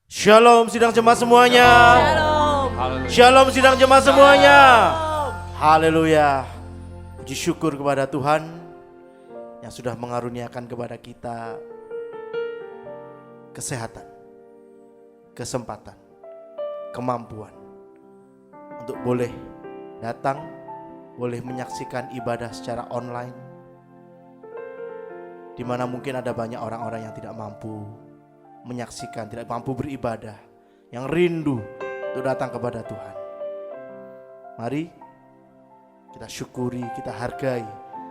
Shalom sidang jemaat semuanya. Shalom. Shalom sidang jemaat semuanya. Haleluya. Puji syukur kepada Tuhan yang sudah mengaruniakan kepada kita kesehatan, kesempatan, kemampuan untuk boleh datang, boleh menyaksikan ibadah secara online, di mana mungkin ada banyak orang-orang yang tidak mampu menyaksikan, tidak mampu beribadah, yang rindu untuk datang kepada Tuhan. Mari kita syukuri, kita hargai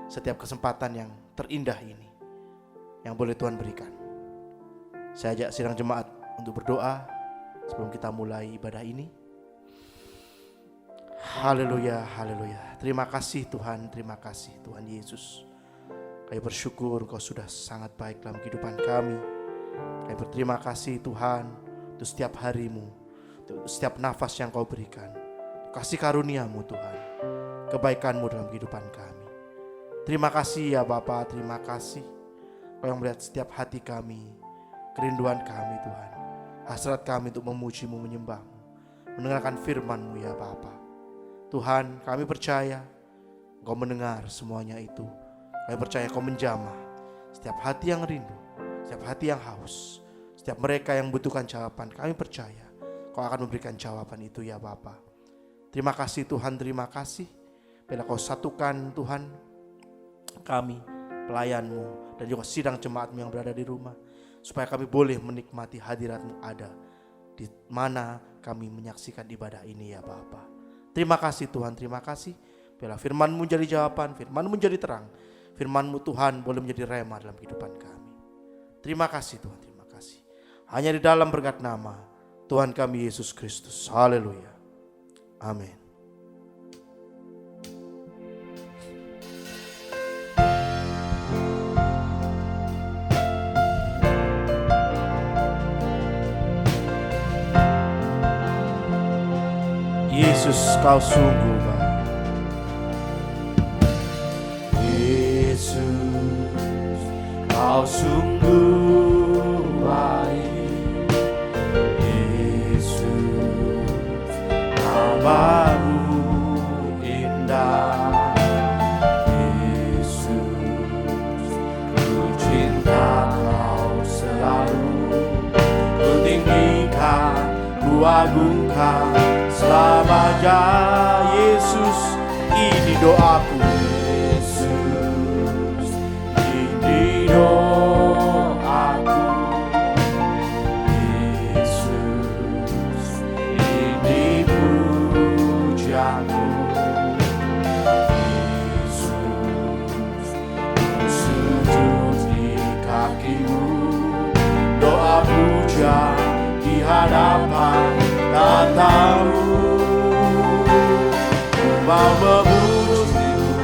setiap kesempatan yang terindah ini yang boleh Tuhan berikan. Saya ajak sidang jemaat untuk berdoa sebelum kita mulai ibadah ini. Haleluya, haleluya. Terima kasih Tuhan, terima kasih Tuhan Yesus. Kami bersyukur Kau sudah sangat baik dalam kehidupan kami. Kami berterima kasih Tuhan untuk setiap hari-Mu, untuk setiap nafas yang Kau berikan, kasih karunia-Mu Tuhan, kebaikan-Mu dalam kehidupan kami. Terima kasih ya Bapa, terima kasih Kau yang melihat setiap hati kami, kerinduan kami Tuhan, hasrat kami untuk memuji-Mu, menyembah-Mu, mendengarkan firman-Mu ya Bapa. Tuhan, kami percaya Kau mendengar semuanya itu. Kami percaya Kau menjamah setiap hati yang rindu, setiap hati yang haus, setiap mereka yang membutuhkan jawaban. Kami percaya Kau akan memberikan jawaban itu ya Bapa. Terima kasih Tuhan, terima kasih bila Kau satukan Tuhan kami, pelayan-Mu, dan juga sidang jemaat-Mu yang berada di rumah, supaya kami boleh menikmati hadirat-Mu ada di mana kami menyaksikan ibadah ini ya Bapa. Terima kasih Tuhan, terima kasih bila firman-Mu jadi jawaban, firman-Mu jadi terang, firman-Mu Tuhan boleh menjadi rema dalam kehidupan kami. Terima kasih Tuhan, terima kasih. Hanya di dalam berkat nama Tuhan kami Yesus Kristus. Haleluya. Amin. Yesus, Kau sungguh baik. Yesus, Kau sungguh baik. Yesus, nama-Mu indah. Yesus, ku cinta Kau selalu. Ku tinggikan, ku agungkan selamanya. Yesus, ini doaku. Yesus, ini doaku. Yesus, ini pujaanku. Yesus, ku sujud di kaki-Mu, doa puja di hadapan tata-Mu. Ku mau memuji-Mu,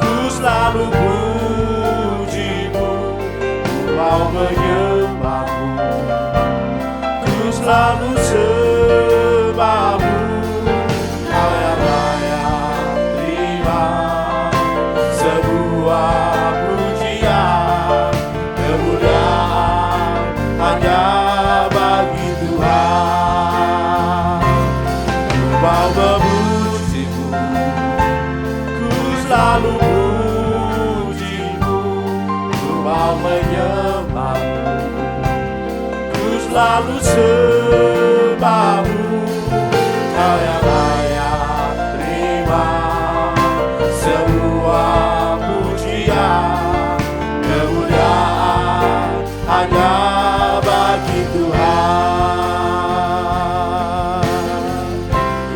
ku selalu puji-Mu. Ku mau menyembah-Mu, ku selalu sembah-Mu. Kau yang layak terima sebuah pujian, kemuliaan hanya bagi Tuhan. Ku mau memuji-Mu, ku selalu puji-Mu. Ku mau menyembah-Mu, ku selalu sembah-Mu. Kau yang layak terima sebuah pujian, kemuliaan hanya bagi Tuhan.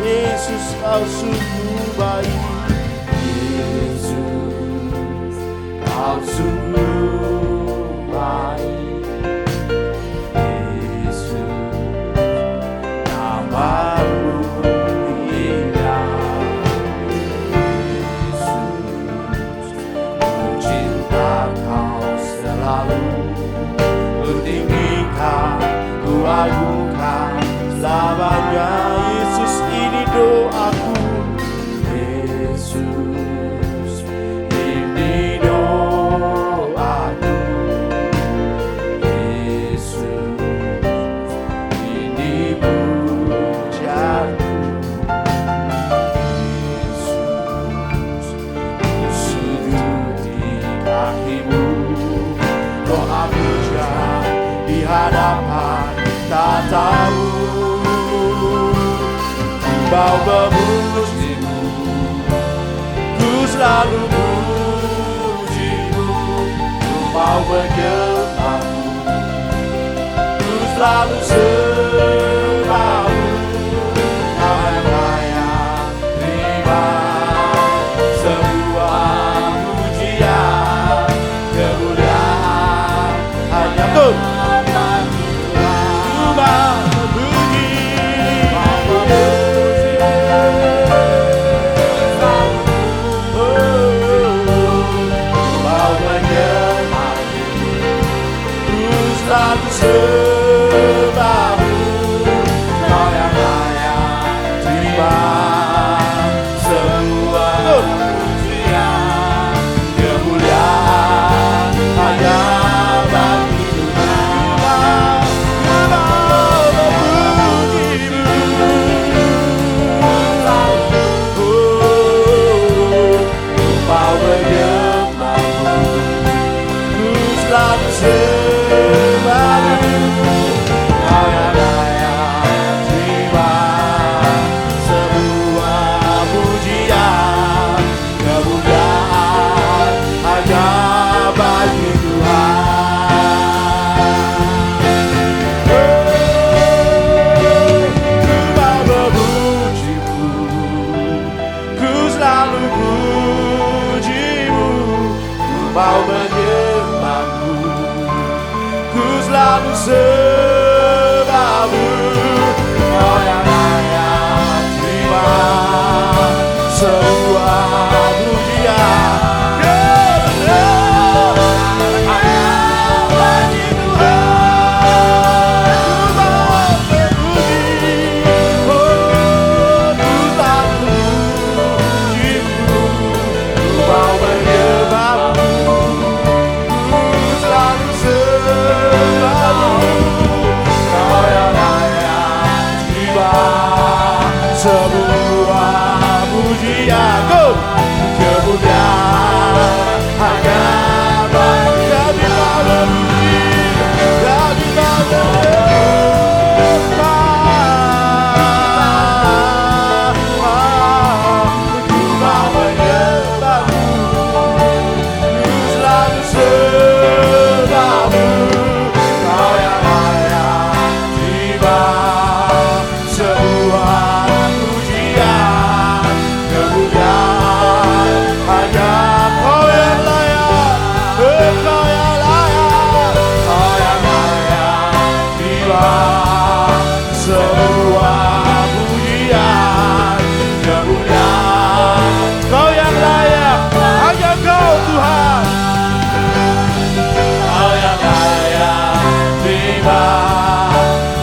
Yesus, Kau sungguh baik. Yesus, Kau sungguh baik. Yesus, nama-Mu indah. Yesus, ku cinta Kau selalu. Ku tinggikan, ku agungkan selamanya. Yesus, ini doaku. Yesus, ini doaku. menyembahmu, ku selalu sembahmu. Kau yang layak terima semua pujian, kemuliaan hanya Tuhan. Sebabmu Kau yang layak terima semua pujian, kemuliaan hanya bagi Tuhan. Ku mau menyembahmu, ku selalu sembahmu. Kau yang layak terima semua pujian, kemuliaan hanya bagi Tuhan. Ku mau memujimu, ku selalu pujimu. Ku mau menyembahmu, ku selalu sebabmu. Kau yang layak terima semua pujian, kemuliaan hanya bagi Tuhan. Ku mau memuji, ku selalu pujimu. Ku mau menyembahmu, ku selalu sembahmu. Kau yang layak terima semua pujian, kemuliaan hanya bagi Kami mau memuji, Kami mau menyembah. Ku mau menyembahmu, ku selalu sembahmu. Kau yang layak terima semua pujian, kemuliaan hanya Kau yang layak, Kau yang layak, Kau yang layak terima semua pujian, kemuliaan. Kau yang layak, hanya Kau Tuhan. Kau yang layak terima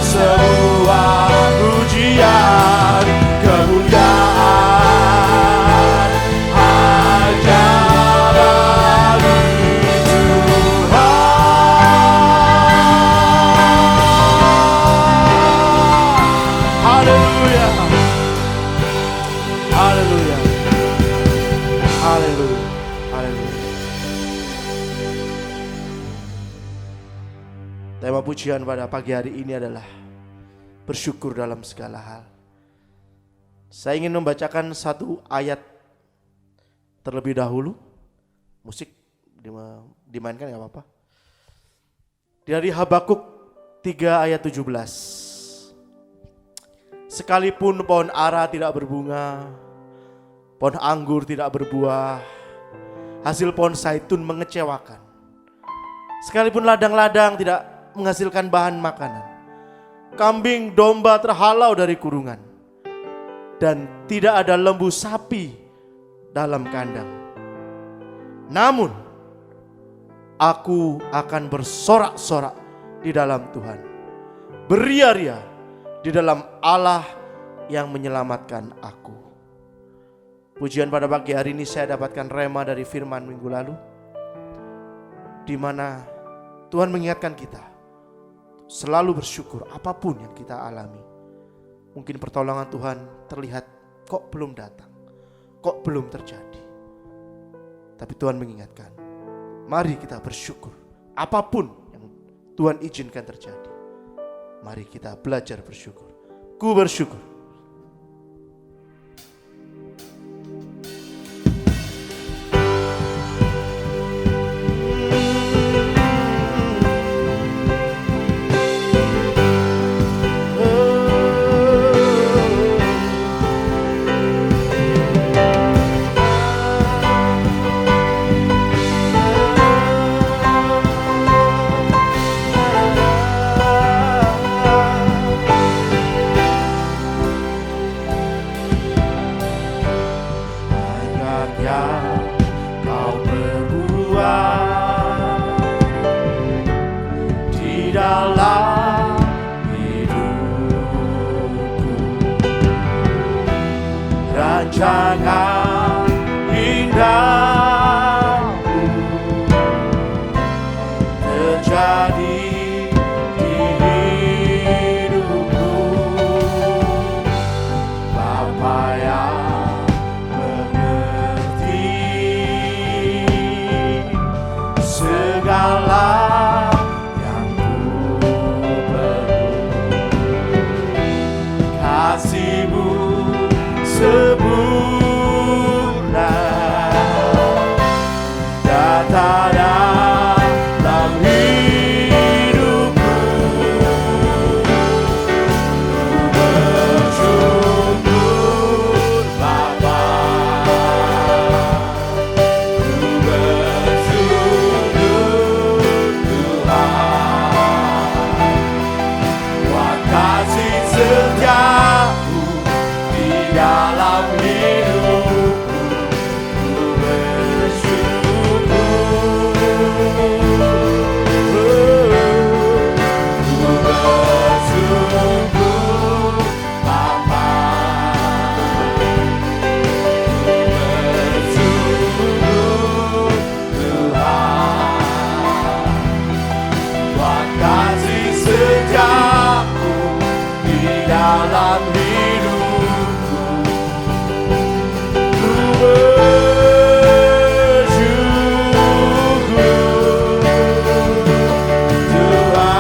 semua pujian, kemuliaan hanya bagi Tuhan. Haleluya, haleluya, haleluya, haleluya. Tema pujian pada pagi hari ini adalah bersyukur dalam segala hal. Saya ingin membacakan satu ayat terlebih dahulu. Musik dimainkan gak apa-apa. Dari Habakuk 3 ayat 17. Sekalipun pohon ara tidak berbunga, pohon anggur tidak berbuah, hasil pohon zaitun mengecewakan. Sekalipun ladang-ladang tidak menghasilkan bahan makanan, kambing domba terhalau dari kurungan, dan tidak ada lembu sapi dalam kandang. Namun aku akan bersorak-sorak di dalam Tuhan, beria-ria di dalam Allah yang menyelamatkan aku. Pujian pada pagi hari ini saya dapatkan rema dari firman minggu lalu, di mana Tuhan mengingatkan kita selalu bersyukur apapun yang kita alami. Mungkin pertolongan Tuhan terlihat kok belum datang, kok belum terjadi. Tapi Tuhan mengingatkan, mari kita bersyukur apapun yang Tuhan izinkan terjadi. Mari kita belajar bersyukur. Ku bersyukur. yang Kau perbuat di dalam hidupku. Rancangan indahmu terjadi di hidupku. Bapa yang mengerti segala yang ku perlu, kasih-Mu sempurna nyata dalam hidupku. Ku bersyukur Bapa, ku bersyukur Tuhan, buat kasih setia-Mu di dalam hidupku. Ku bersyukur, ku bersyukur Bapa, ku bersyukur Tuhan, buat kasih setia-Mu di dalam hidupku. Ku bersyukur Tuhan.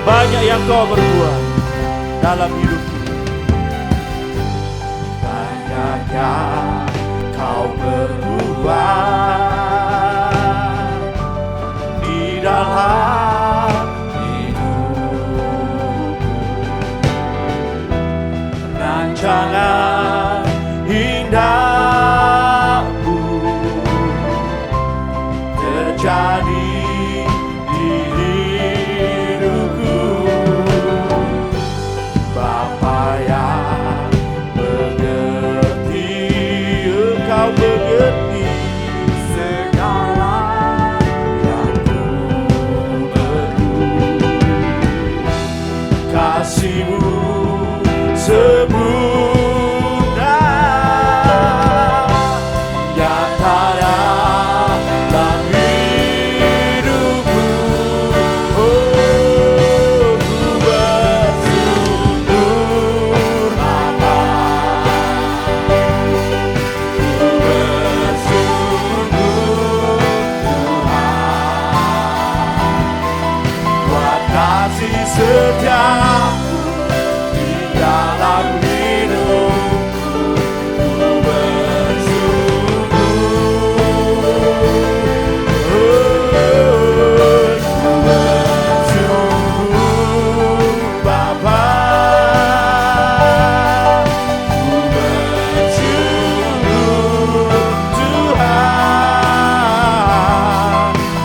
Banyak yang Kau berbuat dalam hidupku. Banyak yang Kau berbuat di dalam hidupku. Rancangan indahmu terjadi di hidupku. Bapa yang mengerti, Engkau mengerti segala yang ku perlu, kasih-Mu sempurna nyata dalam hidupku. Oh, ku bersyukur Bapa, ku bersyukur Tuhan, buat kasih setia-Mu di dalam hidupku. Ku bersyukur, ku bersyukur Bapa, ku bersyukur Tuhan,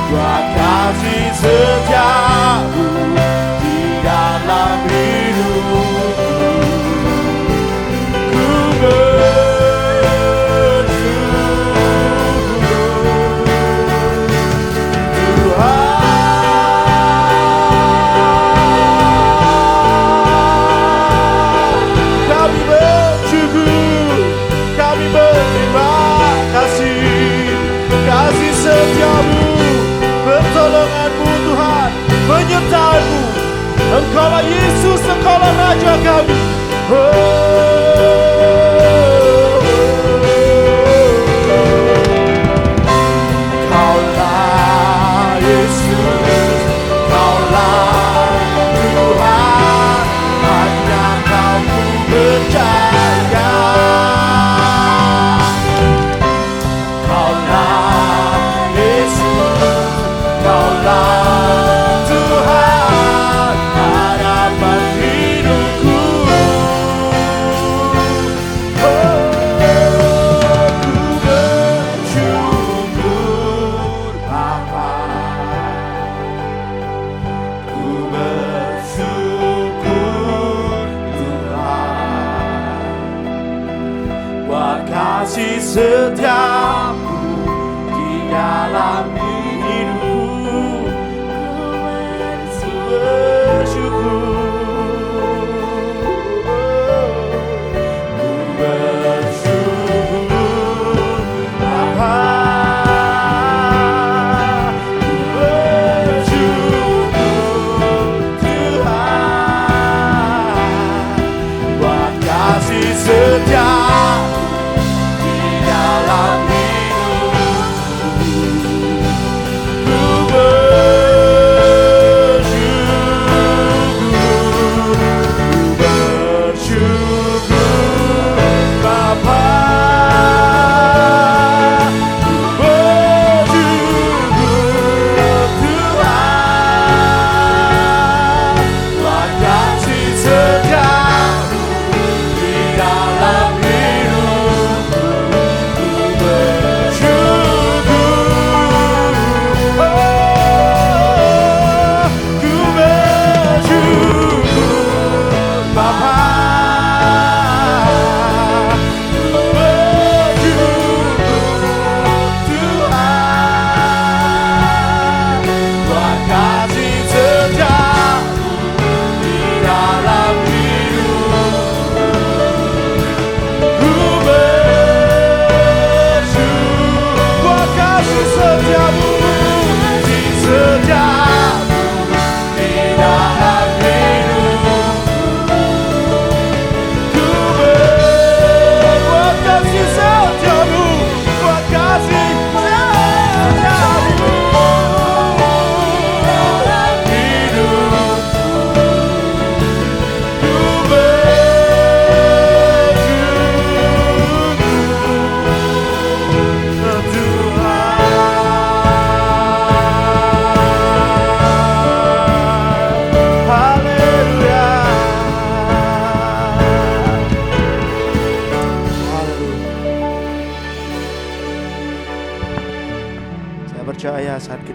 buat kasih setia-Mu di dalam hidupku. Ku bersyukur Tuhan, kami berterima kasih, kasih setia-Mu, pertolongan-Mu Tuhan, penyertaan-Mu. Engkaulah Yesus, Engkaulah Raja kami. Kaulah Yesus, Kaulah Tuhan, hanya Kau ku percaya. Kaulah Yesus, Kaulah Tuhan, harapan hidupku.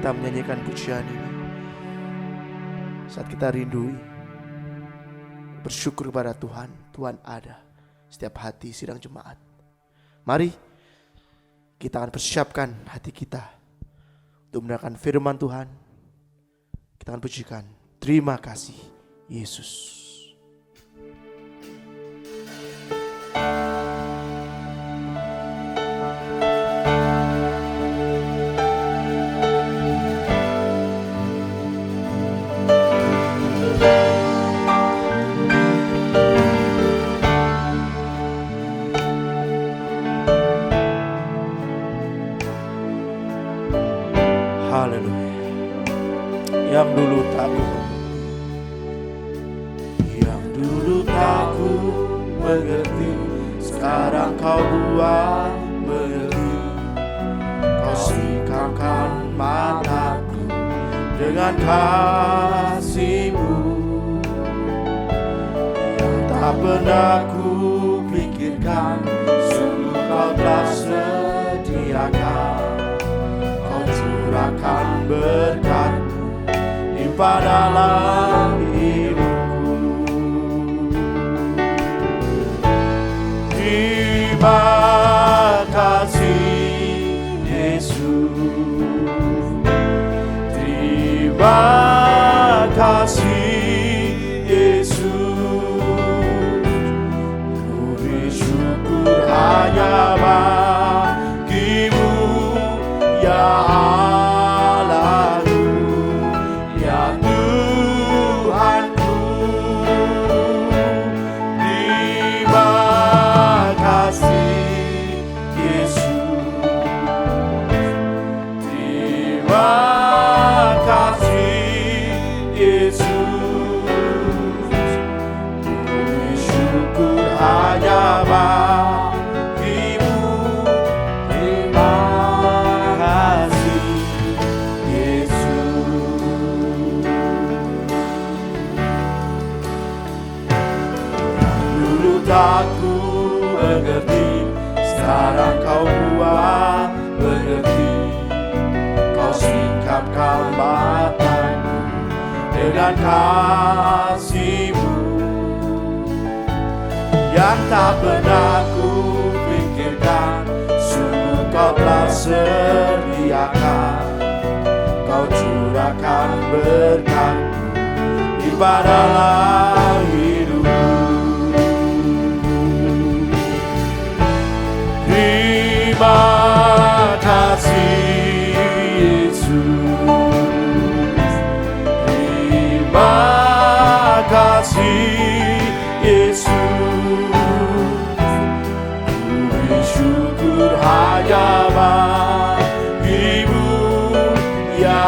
kita menyanyikan pujian ini, saat kita rindui bersyukur kepada Tuhan, Tuhan ada setiap hati sidang jemaat. Mari kita akan persiapkan hati kita untuk mendengarkan firman Tuhan. Kita akan pujikan, terima kasih Yesus. Yang dulu tak ku mengerti, sekarang kau buat mengerti. Kau singkapkan mataku dengan kasih-Mu yang tak pernah ku pikirkan. Sungguh kau telah sediakan, kau curahkan berkat dalam hidupku. Terima kasih Yesus, terima kasih Yesus. Ku bersyukur hanya bagi-Mu ya aku mengerti, sekarang kau buat mengerti. Kau singkapkan mataku dengan kasih-Mu yang tak pernah ku pikirkan. Sungguh kau telah sediakan, kau curahkan berkat di dalam hidupku. Terima kasih Yesus, terima kasih Yesus. Ku bersyukur hanya bagi-Mu ya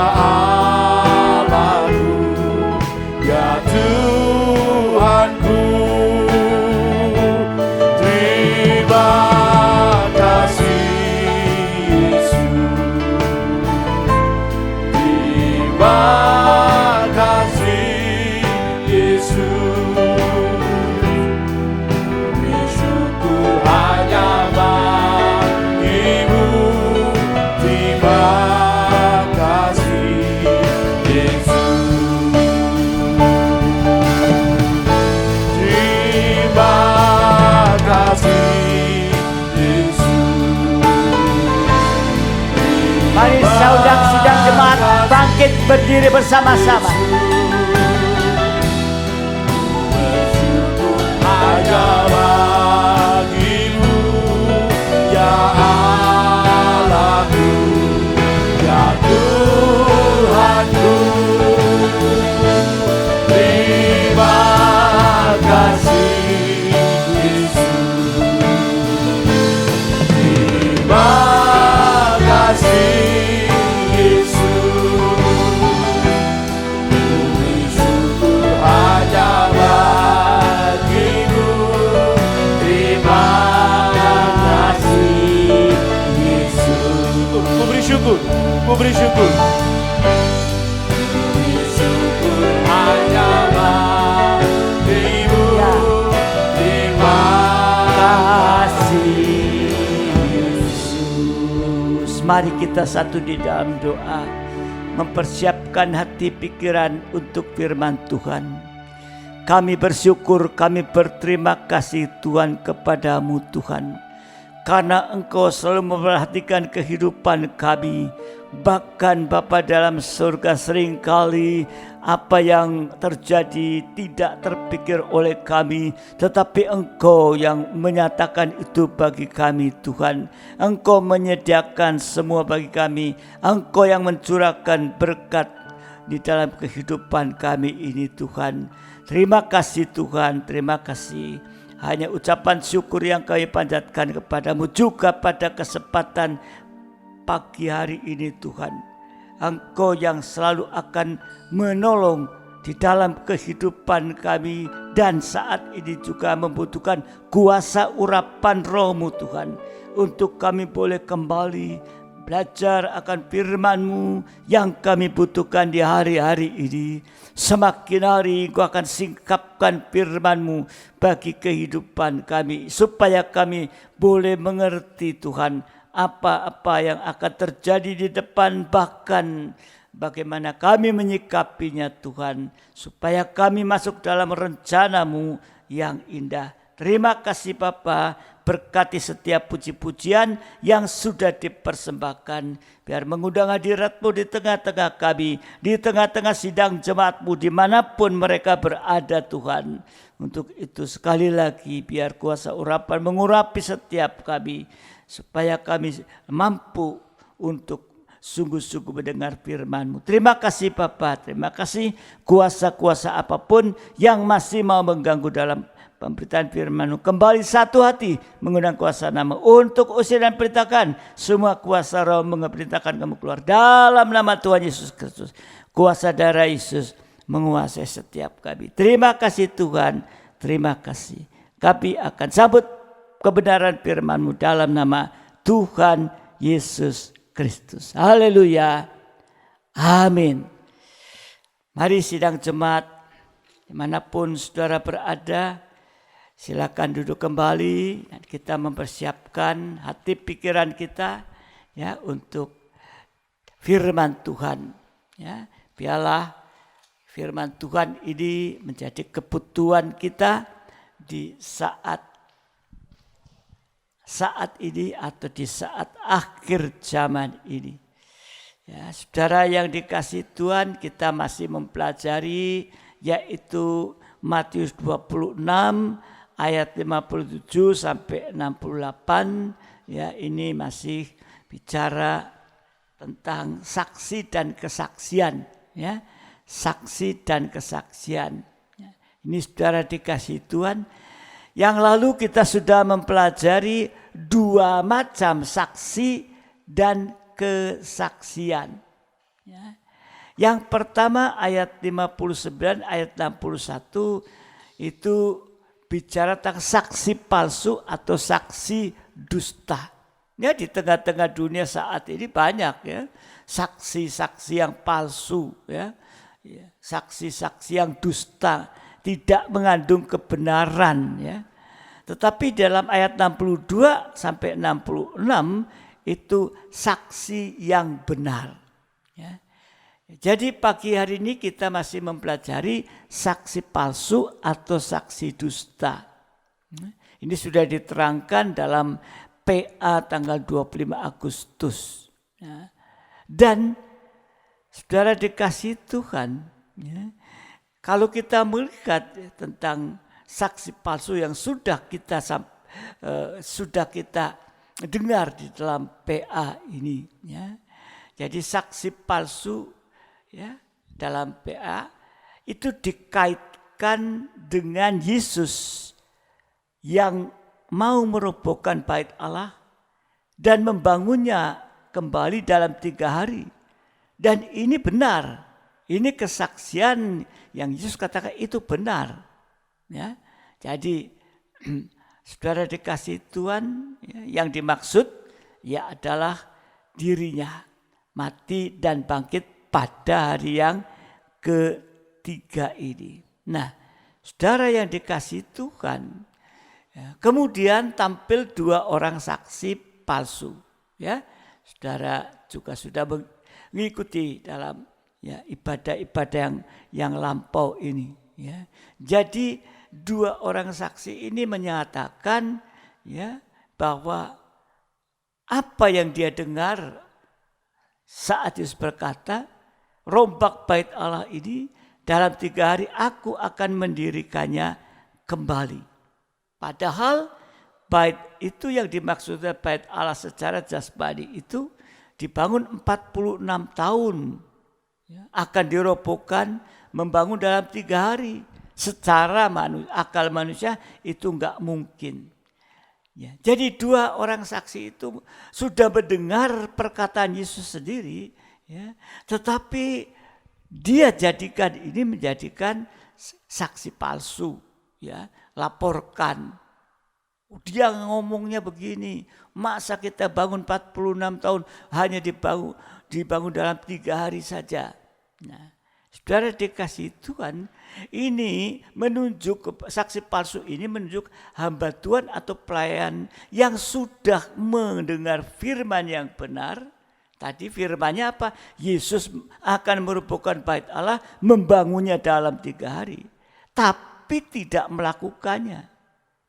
Allahku, ya Tuhanku. Terima kasih Mari saudara sidang jemaat bangkit berdiri bersama-sama. Hanya bagi-Mu ya Allahku, ya Tuhanku. Terima kasih Yesus, terima kasih ku bersyukur hanya bagi-Mu. Terima kasih Yesus. Mari kita satu di dalam doa. mempersiapkan hati pikiran untuk firman Tuhan. Kami bersyukur, kami berterima kasih Tuhan kepadamu Tuhan, karena Engkau selalu memperhatikan kehidupan kami. Bahkan Bapa dalam surga seringkali apa yang terjadi tidak terpikir oleh kami, tetapi Engkau yang menyatakan itu bagi kami Tuhan. Engkau menyediakan semua bagi kami. Engkau yang mencurahkan berkat di dalam kehidupan kami ini Tuhan. Terima kasih Tuhan, terima kasih. Hanya ucapan syukur yang kami panjatkan kepadamu juga pada kesempatan pagi hari ini Tuhan. Engkau yang selalu akan menolong di dalam kehidupan kami, dan saat ini juga membutuhkan kuasa urapan Roh-Mu Tuhan, untuk kami boleh kembali belajar akan firman-Mu yang kami butuhkan di hari-hari ini. Semakin hari Engkau akan singkapkan firman-Mu bagi kehidupan kami, supaya kami boleh mengerti Tuhan apa-apa yang akan terjadi di depan, bahkan bagaimana kami menyikapinya Tuhan, supaya kami masuk dalam rencana-Mu yang indah. Terima kasih Bapa, berkati setiap puji-pujian yang sudah dipersembahkan. Biar mengundang hadirat-Mu di tengah-tengah kami, di tengah-tengah sidang jemaat-Mu dimanapun mereka berada Tuhan. Untuk itu sekali lagi biar kuasa urapan mengurapi setiap kami, supaya kami mampu untuk sungguh-sungguh mendengar firman-Mu. Terima kasih Bapa, terima kasih kuasa-kuasa apapun yang masih mau mengganggu dalam pemberitaan firman-Mu, kembali satu hati mengundang kuasa nama untuk usir dan perintahkan semua kuasa roh, mengerintahkan kamu keluar dalam nama Tuhan Yesus Kristus. Kuasa darah Yesus menguasai setiap kami. Terima kasih Tuhan, terima kasih. Kami akan sambut kebenaran firman-Mu dalam nama Tuhan Yesus Kristus. Haleluya. Amin. Mari sidang jemaat dimanapun saudara berada, silakan duduk kembali dan kita mempersiapkan hati pikiran kita ya untuk firman Tuhan. Ya, biarlah firman Tuhan ini menjadi kebutuhan kita di saat ini atau di saat akhir zaman ini. Ya, saudara yang dikasihi Tuhan, kita masih mempelajari yaitu Matius 26 ayat 57 sampai 68. Ya, ini masih bicara tentang saksi dan kesaksian, ya. Saksi dan kesaksian. Ya, ini saudara dikasihi Tuhan. Yang lalu kita sudah mempelajari dua macam saksi dan kesaksian. Ya. Yang pertama ayat 59, ayat 61 itu bicara tentang saksi palsu atau saksi dusta. Ya, di tengah-tengah dunia saat ini banyak ya saksi-saksi yang palsu, ya. Saksi-saksi yang dusta, tidak mengandung kebenaran ya. Tetapi dalam ayat 62 sampai 66 itu saksi yang benar ya. Jadi pagi hari ini kita masih mempelajari saksi palsu atau saksi dusta. Ini sudah diterangkan dalam PA tanggal 25 Agustus ya. Dan saudara dikasihi Tuhan ya, kalau kita melihat tentang saksi palsu yang sudah kita dengar di dalam PA ini, ya. Jadi saksi palsu ya dalam PA itu dikaitkan dengan Yesus yang mau merobohkan bait Allah dan membangunnya kembali dalam 3 hari. Dan ini benar. Ini kesaksian yang Yesus katakan itu benar. Ya, jadi saudara dikasihi Tuhan, ya, yang dimaksud ya adalah dirinya mati dan bangkit pada hari yang ketiga ini. Nah, saudara yang dikasihi Tuhan, ya, kemudian tampil 2 orang saksi palsu. Ya, saudara juga sudah mengikuti dalam ibadah-ibadah yang lampau ini. Ya. Jadi dua orang saksi ini menyatakan bahwa apa yang dia dengar saat Yesus berkata, rombak bait Allah ini dalam 3 hari aku akan mendirikannya kembali. Padahal bait itu yang dimaksudkan bait Allah secara jasmani itu dibangun 46 tahun. Akan dirobohkan, membangun dalam 3 hari. Secara akal manusia itu enggak mungkin. Jadi dua orang saksi itu sudah mendengar perkataan Yesus sendiri, tetapi dia menjadikan saksi palsu, laporkan. Dia ngomongnya begini, masa kita bangun 46 tahun hanya dibangun dalam 3 hari saja. Nah, saudara dikasih Tuhan, ini menunjuk, saksi palsu ini menunjuk hamba Tuhan atau pelayan yang sudah mendengar firman yang benar. Tadi firmannya apa? Yesus akan merobohkan bait Allah, membangunnya dalam 3 hari. Tapi tidak melakukannya.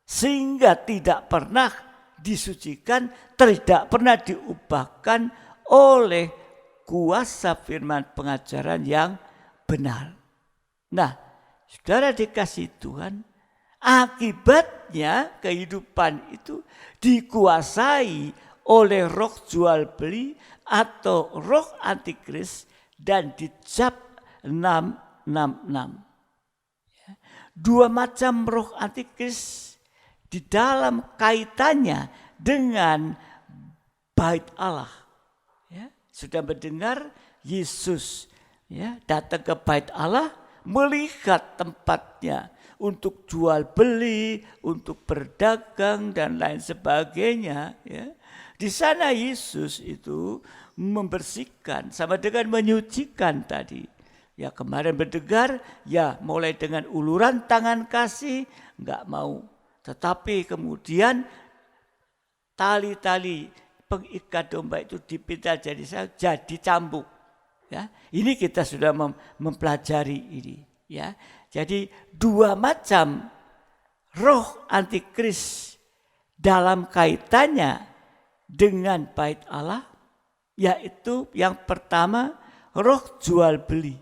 Sehingga tidak pernah disucikan, tidak pernah diubahkan oleh kuasa firman pengajaran yang benar. Nah, saudara dikasih Tuhan, akibatnya kehidupan itu dikuasai oleh roh jual beli atau roh antikris dan dicap 666. 2 macam roh antikris di dalam kaitannya dengan bait Allah. Sudah mendengar Yesus datang ke bait Allah, melihat tempatnya untuk jual beli, untuk berdagang dan lain sebagainya. Di sana Yesus itu membersihkan sama dengan menyucikan tadi. Kemarin mendengar, mulai dengan uluran tangan kasih, enggak mau. Tetapi kemudian tali-tali pengikat domba itu dipintal jadi cambuk. Ini kita sudah mempelajari ini. Jadi 2 macam roh antikris dalam kaitannya dengan bait Allah, yaitu yang pertama roh jual beli.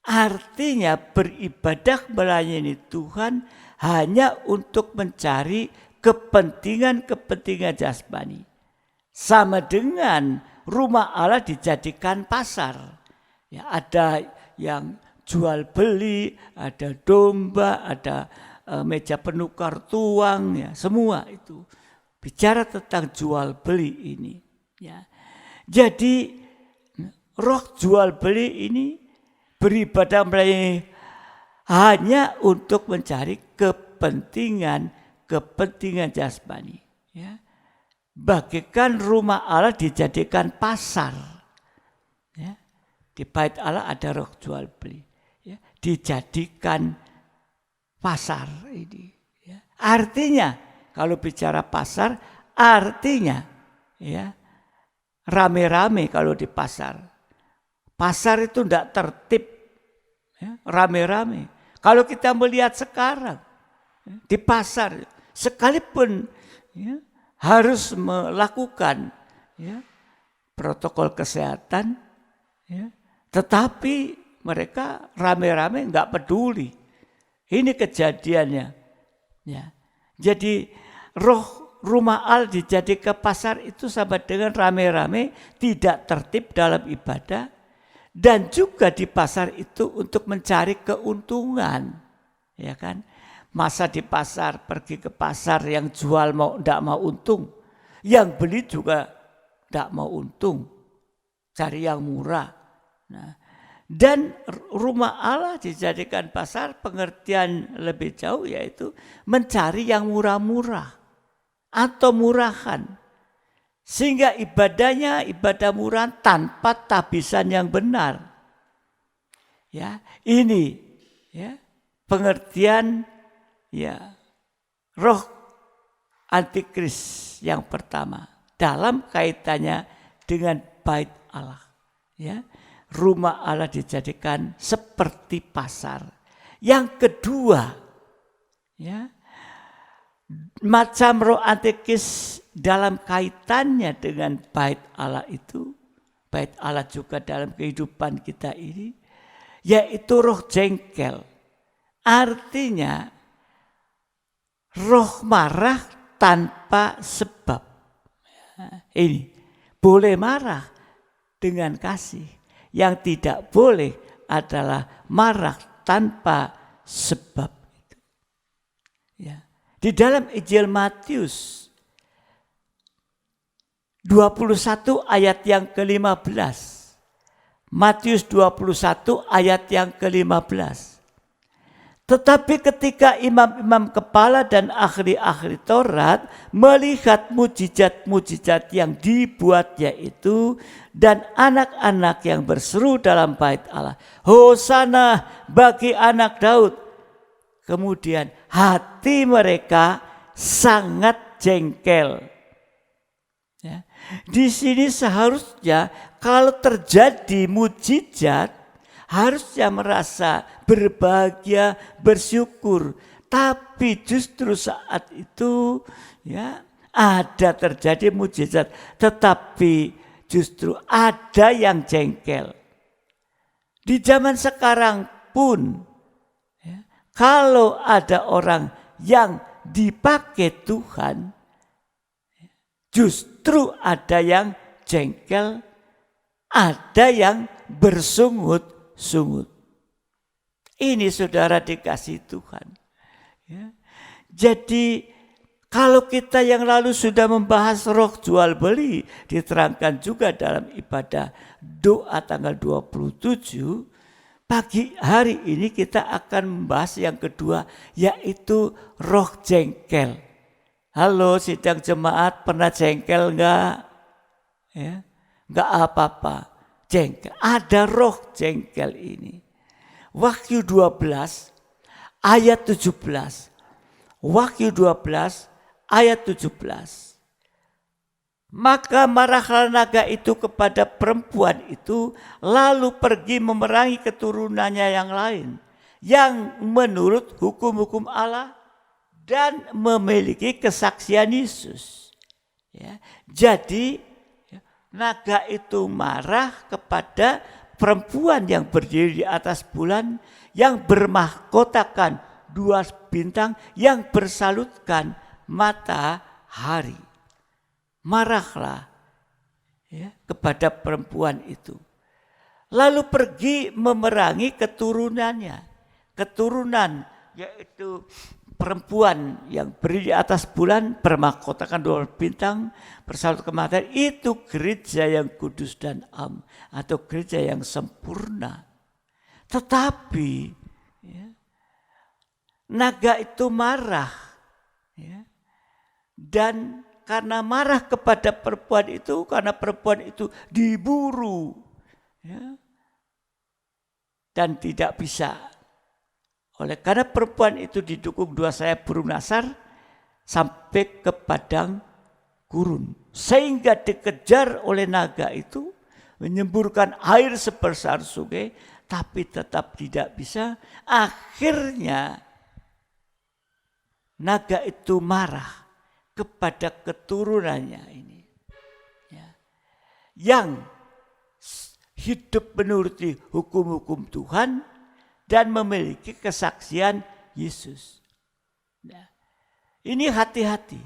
Artinya beribadah melayani Tuhan hanya untuk mencari kepentingan jasmani. Sama dengan rumah Allah dijadikan pasar. Ada yang jual beli, ada domba, ada meja penukar tuang, semua itu bicara tentang jual beli ini. Jadi roh jual beli ini beribadah melayani hanya untuk mencari kepentingan jasmani. Bagaikan rumah Allah dijadikan pasar. Di bait Allah ada roh jual beli. Dijadikan pasar ini. Artinya kalau bicara pasar, artinya rame-rame kalau di pasar. Pasar itu tidak tertib, rame-rame. Kalau kita melihat sekarang di pasar, sekalipun harus melakukan protokol kesehatan, tetapi mereka rame-rame nggak peduli. Ini kejadiannya. Jadi roh rumah Allah dijadikan pasar itu sama dengan rame-rame tidak tertib dalam ibadah, dan juga di pasar itu untuk mencari keuntungan, Masa di pasar, pergi ke pasar yang jual tidak mau untung, yang beli juga tidak mau untung, cari yang murah. Dan rumah Allah dijadikan pasar, pengertian lebih jauh yaitu mencari yang murah-murah atau murahan. Sehingga ibadahnya ibadah murah tanpa tabisan yang benar. Ini pengertian roh antikris yang pertama dalam kaitannya dengan bait Allah. ya, rumah Allah dijadikan seperti pasar. Yang kedua, ya, macam roh antikris dalam kaitannya dengan bait Allah itu, bait Allah juga dalam kehidupan kita ini, yaitu roh jengkel. Artinya roh marah tanpa sebab. Ini boleh marah dengan kasih. Yang tidak boleh adalah marah tanpa sebab. Ya. Di dalam Injil Matius 21 ayat yang ke-15. Matius 21 ayat yang ke-15. Tetapi ketika imam-imam kepala dan ahli-ahli Taurat melihat mujizat-mujizat yang dibuatnya itu dan anak-anak yang berseru dalam bait Allah, Hosana bagi anak Daud. Kemudian hati mereka sangat jengkel. Ya. Di sini seharusnya kalau terjadi mujizat, harusnya merasa berbahagia, bersyukur. Tapi justru saat itu ya ada terjadi mujizat, tetapi justru ada yang jengkel. Di zaman sekarang pun ya, kalau ada orang yang dipakai Tuhan, justru ada yang jengkel, ada yang bersungut-sungut. Ini saudara dikasih Tuhan. Ya. Jadi kalau kita yang lalu sudah membahas roh jual beli, diterangkan juga dalam ibadah doa tanggal 27, pagi hari ini kita akan membahas yang kedua, yaitu roh jengkel. Halo sidang jemaat, pernah jengkel enggak? Ya, enggak apa-apa. Jengkel, ada roh jengkel ini. Wahyu 12 ayat 17. Wahyu 12 ayat 17. Maka marahlah naga itu kepada perempuan itu, lalu pergi memerangi keturunannya yang lain, yang menurut hukum-hukum Allah dan memiliki kesaksian Yesus. Ya, jadi naga itu marah kepada perempuan yang berdiri di atas bulan, yang bermahkotakan 2 bintang, yang bersalutkan matahari. Marahlah ya, kepada perempuan itu. Lalu pergi memerangi keturunannya. Keturunan yaitu perempuan yang berdiri di atas bulan, bermahkotakan 2 bintang, bersalut ke matahari, itu gereja yang kudus dan am, atau gereja yang sempurna. Tetapi ya, naga itu marah, ya, dan karena marah kepada perempuan itu, karena perempuan itu diburu, ya, dan tidak bisa. Oleh karena perempuan itu didukung 2 sayap burung nasar sampai ke padang gurun. Sehingga dikejar oleh naga itu, menyemburkan air sebesar sungai, tapi tetap tidak bisa. Akhirnya naga itu marah kepada keturunannya ini. Ya. Yang hidup menuruti hukum-hukum Tuhan dan memiliki kesaksian Yesus. Nah, ini hati-hati.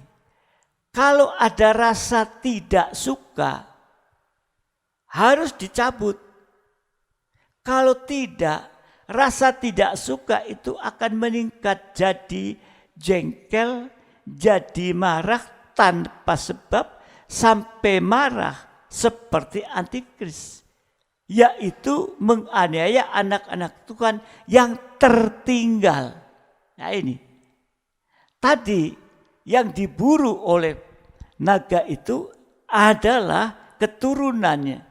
Kalau ada rasa tidak suka, harus dicabut. Kalau tidak, rasa tidak suka itu akan meningkat jadi jengkel, jadi marah tanpa sebab, sampai marah seperti antikris. Yaitu menganiaya anak-anak Tuhan yang tertinggal. Nah ini. Tadi yang diburu oleh naga itu adalah keturunannya.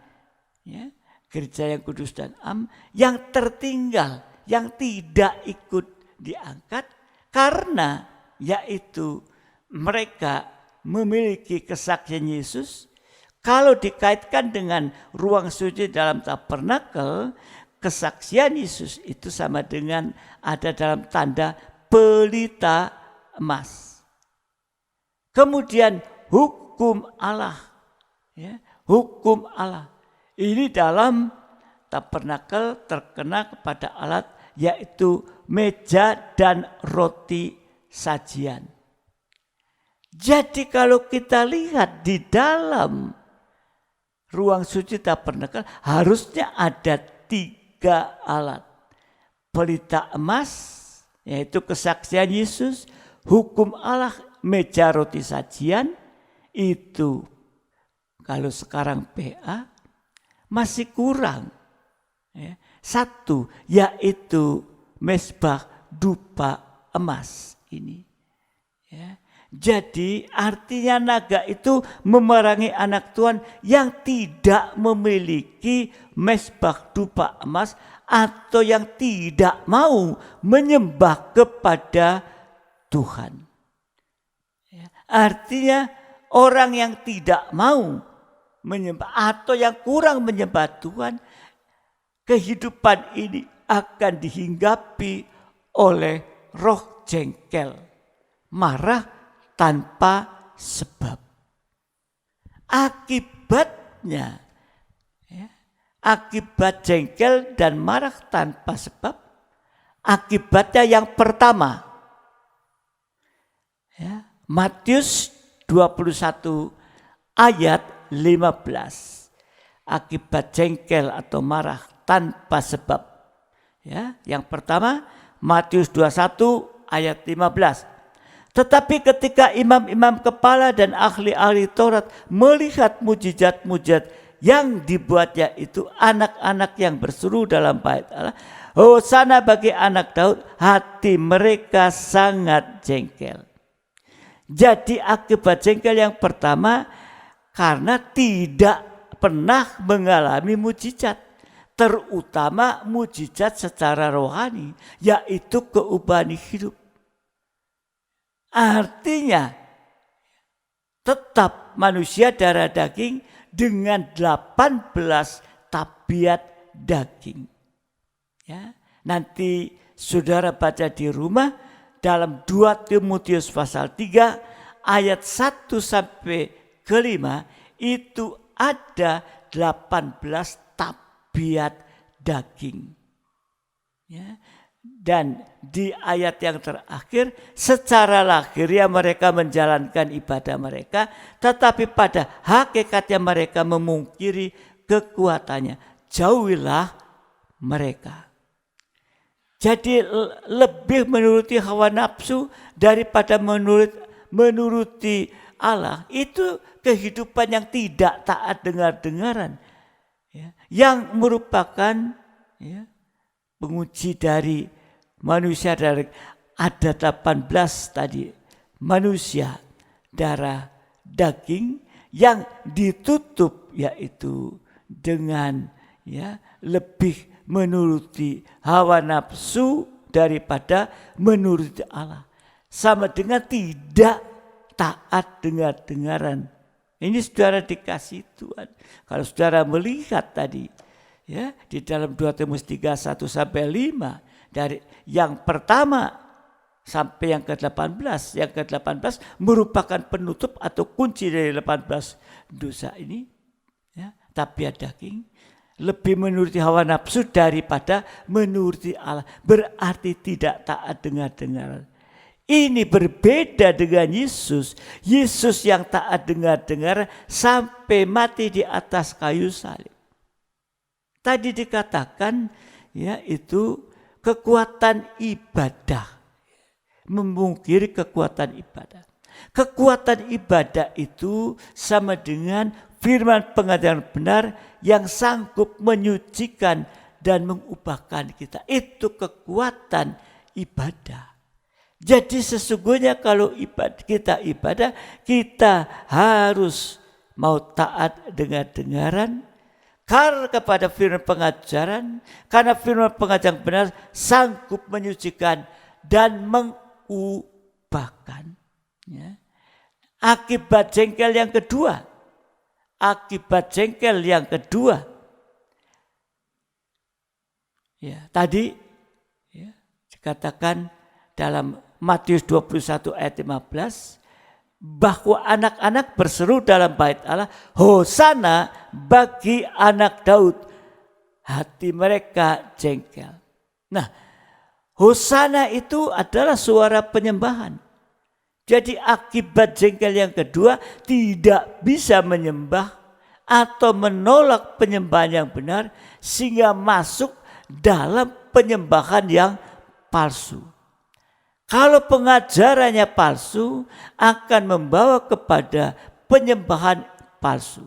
Ya, gereja yang kudus dan am yang tertinggal, yang tidak ikut diangkat karena yaitu mereka memiliki kesaksian Yesus, Kalau dikaitkan dengan ruang suci dalam tabernakel, kesaksian Yesus itu sama dengan ada dalam tanda pelita emas. Kemudian hukum Allah, ya, hukum Allah ini dalam tabernakel terkena kepada alat yaitu meja dan roti sajian. Jadi kalau kita lihat di dalam ruang suci tabernakel harusnya ada 3 alat. Pelita emas, yaitu kesaksian Yesus, hukum Allah, meja roti sajian, itu kalau sekarang PA masih kurang. Ya. 1, yaitu mezbah dupa emas ini. Ya. Jadi artinya naga itu memerangi anak Tuhan yang tidak memiliki mezbah dupa emas atau yang tidak mau menyembah kepada Tuhan. Ya, artinya orang yang tidak mau menyembah atau yang kurang menyembah Tuhan, kehidupan ini akan dihinggapi oleh roh jengkel, marah tanpa sebab. Akibatnya, ya, akibat jengkel dan marah tanpa sebab, akibatnya yang pertama, ya, Matius 21 ayat 15. Akibat jengkel atau marah tanpa sebab. Ya, yang pertama Matius 21 ayat 15. Tetapi ketika imam-imam kepala dan ahli-ahli Taurat melihat mujizat-mujizat yang dibuatnya itu, anak-anak yang berseru dalam bait Allah, Hosana bagi anak Daud, hati mereka sangat jengkel. Jadi akibat jengkel yang pertama karena tidak pernah mengalami mujizat, terutama mujizat secara rohani, yaitu keubahan hidup. Artinya tetap manusia darah daging dengan 18 tabiat daging. Ya, nanti saudara baca di rumah dalam 2 Timotius pasal 3 ayat 1 sampai ke 5 itu ada 18 tabiat daging. Ya. Dan di ayat yang terakhir, secara lahiriah mereka menjalankan ibadah mereka, tetapi pada hakikatnya mereka memungkiri kekuatannya. Jauhilah mereka. Jadi lebih menuruti hawa nafsu daripada menuruti Allah. Itu kehidupan yang tidak taat dengar-dengaran. Ya, yang merupakan ya, penguji dari manusia. Dari ada 18 tadi manusia darah daging yang ditutup yaitu dengan ya lebih menuruti hawa nafsu daripada menuruti Allah, sama dengan tidak taat dengar-dengaran. Ini saudara dikasih Tuhan. Kalau saudara melihat tadi ya di dalam 2 Timotius 3 1 sampai 5 dari yang pertama sampai yang ke-18, yang ke-18 merupakan penutup atau kunci dari 18 dosa ini ya, tabiat daging lebih menuruti hawa nafsu daripada menuruti Allah, berarti tidak taat dengar-dengaran. Ini berbeda dengan Yesus. Yesus yang taat dengar-dengaran sampai mati di atas kayu salib. Tadi dikatakan ya itu kekuatan ibadah, memungkiri kekuatan ibadah. Kekuatan ibadah itu sama dengan firman pengajaran benar yang sanggup menyucikan dan mengubahkan kita. Itu kekuatan ibadah. Jadi sesungguhnya kalau kita ibadah, kita harus mau taat dengar-dengaran, karena kepada firman pengajaran, karena firman pengajaran benar sanggup menyucikan dan mengubahkan. Ya. Akibat jengkel yang kedua akibat jengkel yang kedua. Ya, tadi ya, dikatakan dalam Matius 21 ayat 15 bahwa anak-anak berseru dalam bait Allah, Hosana bagi anak Daud. Hati mereka jengkel. Nah, Hosana itu adalah suara penyembahan. Jadi akibat jengkel yang kedua tidak bisa menyembah atau menolak penyembahan yang benar sehingga masuk dalam penyembahan yang palsu. Kalau pengajarannya palsu akan membawa kepada penyembahan palsu.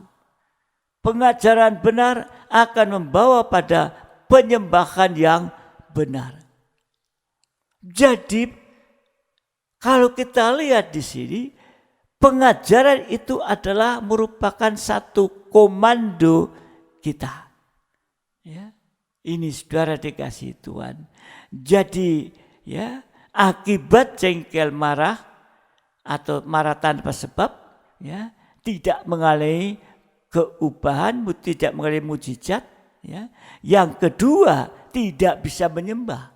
Pengajaran benar akan membawa pada penyembahan yang benar. Jadi kalau kita lihat di sini, pengajaran itu adalah merupakan satu komando kita. Ya, ini saudara dikasih Tuhan. Jadi ya, akibat jengkel marah atau marah tanpa sebab, ya, tidak mengalami keubahan, tidak mengalami mujizat. Ya. Yang kedua, tidak bisa menyembah.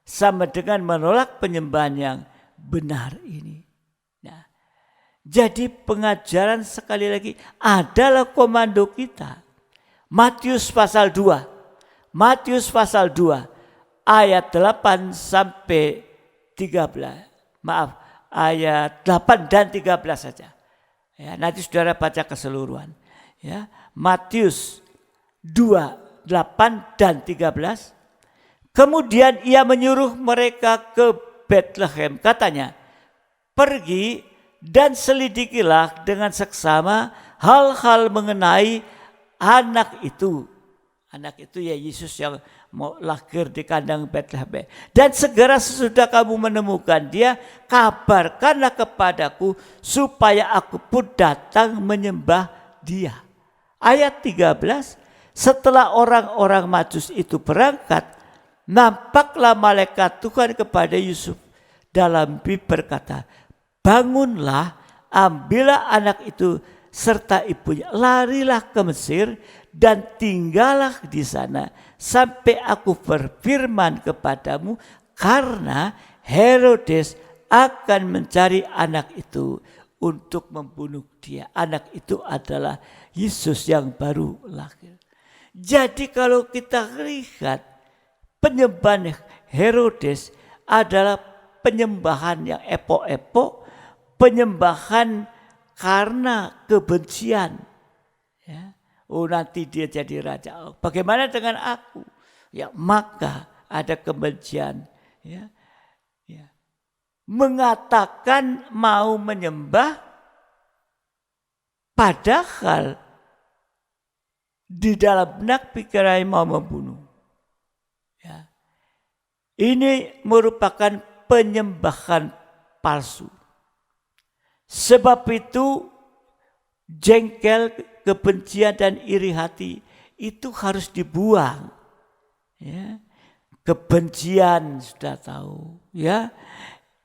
Sama dengan menolak penyembahan yang benar ini. Nah, jadi pengajaran sekali lagi adalah komando kita. Matius pasal 2. Matius pasal 2 ayat 8 sampai 13. Maaf, ayat 8 dan 13 saja. Ya, nanti saudara baca keseluruhan. Ya, Matius 2, 8 dan 13. Kemudian ia menyuruh mereka ke Betlehem. Katanya, pergi dan selidikilah dengan seksama hal-hal mengenai anak itu. Anak itu ya Yesus yang mau lahir di kandang Betlehem. Dan segera sesudah kamu menemukan dia, kabarkanlah kepadaku supaya aku pun datang menyembah dia. Ayat 13, setelah orang-orang Majus itu berangkat, nampaklah malaikat Tuhan kepada Yusuf dalam mimpi berkata, bangunlah, ambillah anak itu serta ibunya, larilah ke Mesir dan tinggallah di sana sampai aku berfirman kepadamu, karena Herodes akan mencari anak itu untuk membunuh dia. Anak itu adalah Yesus yang baru lahir. Jadi kalau kita lihat penyembahan Herodes adalah penyembahan yang epok-epok, penyembahan karena kebencian. Ya. Oh, nanti dia jadi raja. Bagaimana dengan aku? Ya, maka ada kebencian. Ya. Ya. Mengatakan mau menyembah, padahal di dalam benak pikiran mau membunuh. Ya. Ini merupakan penyembahan palsu. Sebab itu jengkel, kebencian dan iri hati itu harus dibuang. Ya. Kebencian sudah tahu, ya.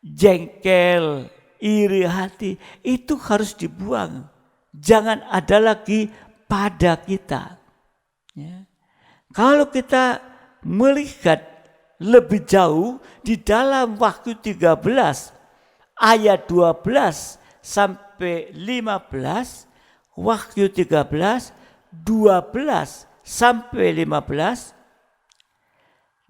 Jengkel, iri hati itu harus dibuang. Jangan ada lagi pada kita. Ya. Kalau kita melihat lebih jauh di dalam Wahyu 13 ayat 12 sampai 15, Wahyu 13 12 sampai 15,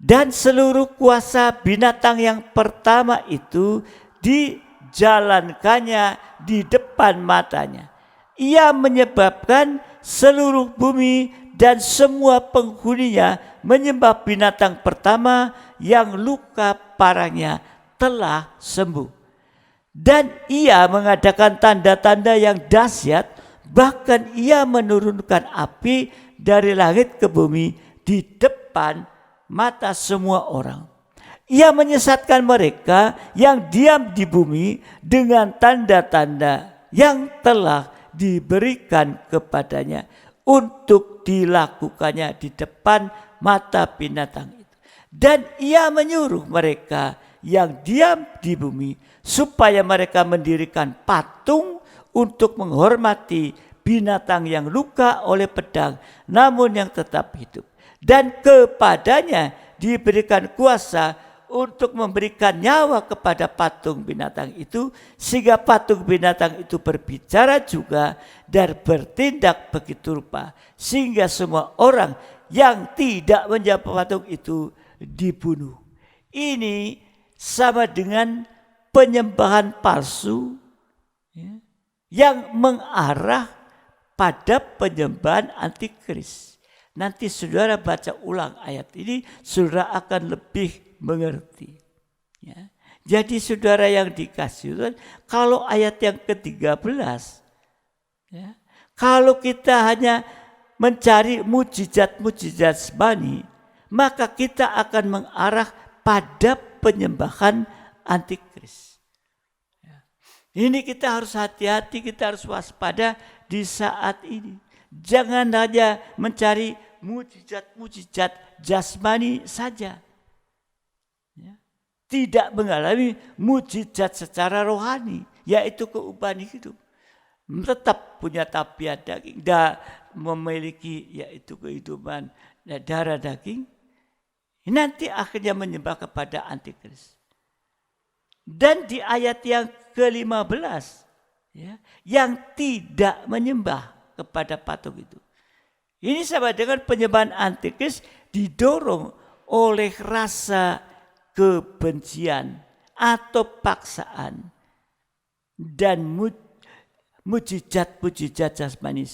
dan seluruh kuasa binatang yang pertama itu dijalankannya di depan matanya. Ia menyebabkan seluruh bumi dan semua penghuninya menyembah binatang pertama yang luka parahnya telah sembuh. Dan ia mengadakan tanda-tanda yang dahsyat, bahkan ia menurunkan api dari langit ke bumi di depan mata semua orang. Ia menyesatkan mereka yang diam di bumi dengan tanda-tanda yang telah diberikan kepadanya untuk dilakukannya di depan mata binatang itu. Dan ia menyuruh mereka yang diam di bumi supaya mereka mendirikan patung untuk menghormati binatang yang luka oleh pedang, namun yang tetap hidup. Dan kepadanya diberikan kuasa untuk memberikan nyawa kepada patung binatang itu, sehingga patung binatang itu berbicara juga dan bertindak begitu rupa, sehingga semua orang yang tidak menyembah patung itu dibunuh. Ini sama dengan penyembahan palsu, ya, yang mengarah pada penyembahan antikris. Nanti saudara baca ulang ayat ini, saudara akan lebih mengerti. Ya. Jadi saudara yang dikasih Tuhan, kalau ayat yang ke-13, ya, kalau kita hanya mencari mujizat-mujizat jasmani, maka kita akan mengarah pada penyembahan antikris. Ya. Ini kita harus hati-hati, kita harus waspada di saat ini. Jangan hanya mencari mujizat-mujizat jasmani saja. Ya. Tidak mengalami mujizat secara rohani, yaitu keubatan hidup. Tetap punya tabiat daging, dan memiliki yaitu kehidupan darah daging. Nanti akhirnya menyembah kepada antikris. Dan di ayat yang ke-15, ya, yang tidak menyembah kepada patung itu. Ini sama dengan penyembahan antikris didorong oleh rasa kebencian atau paksaan dan mujizat-mujizat jasmani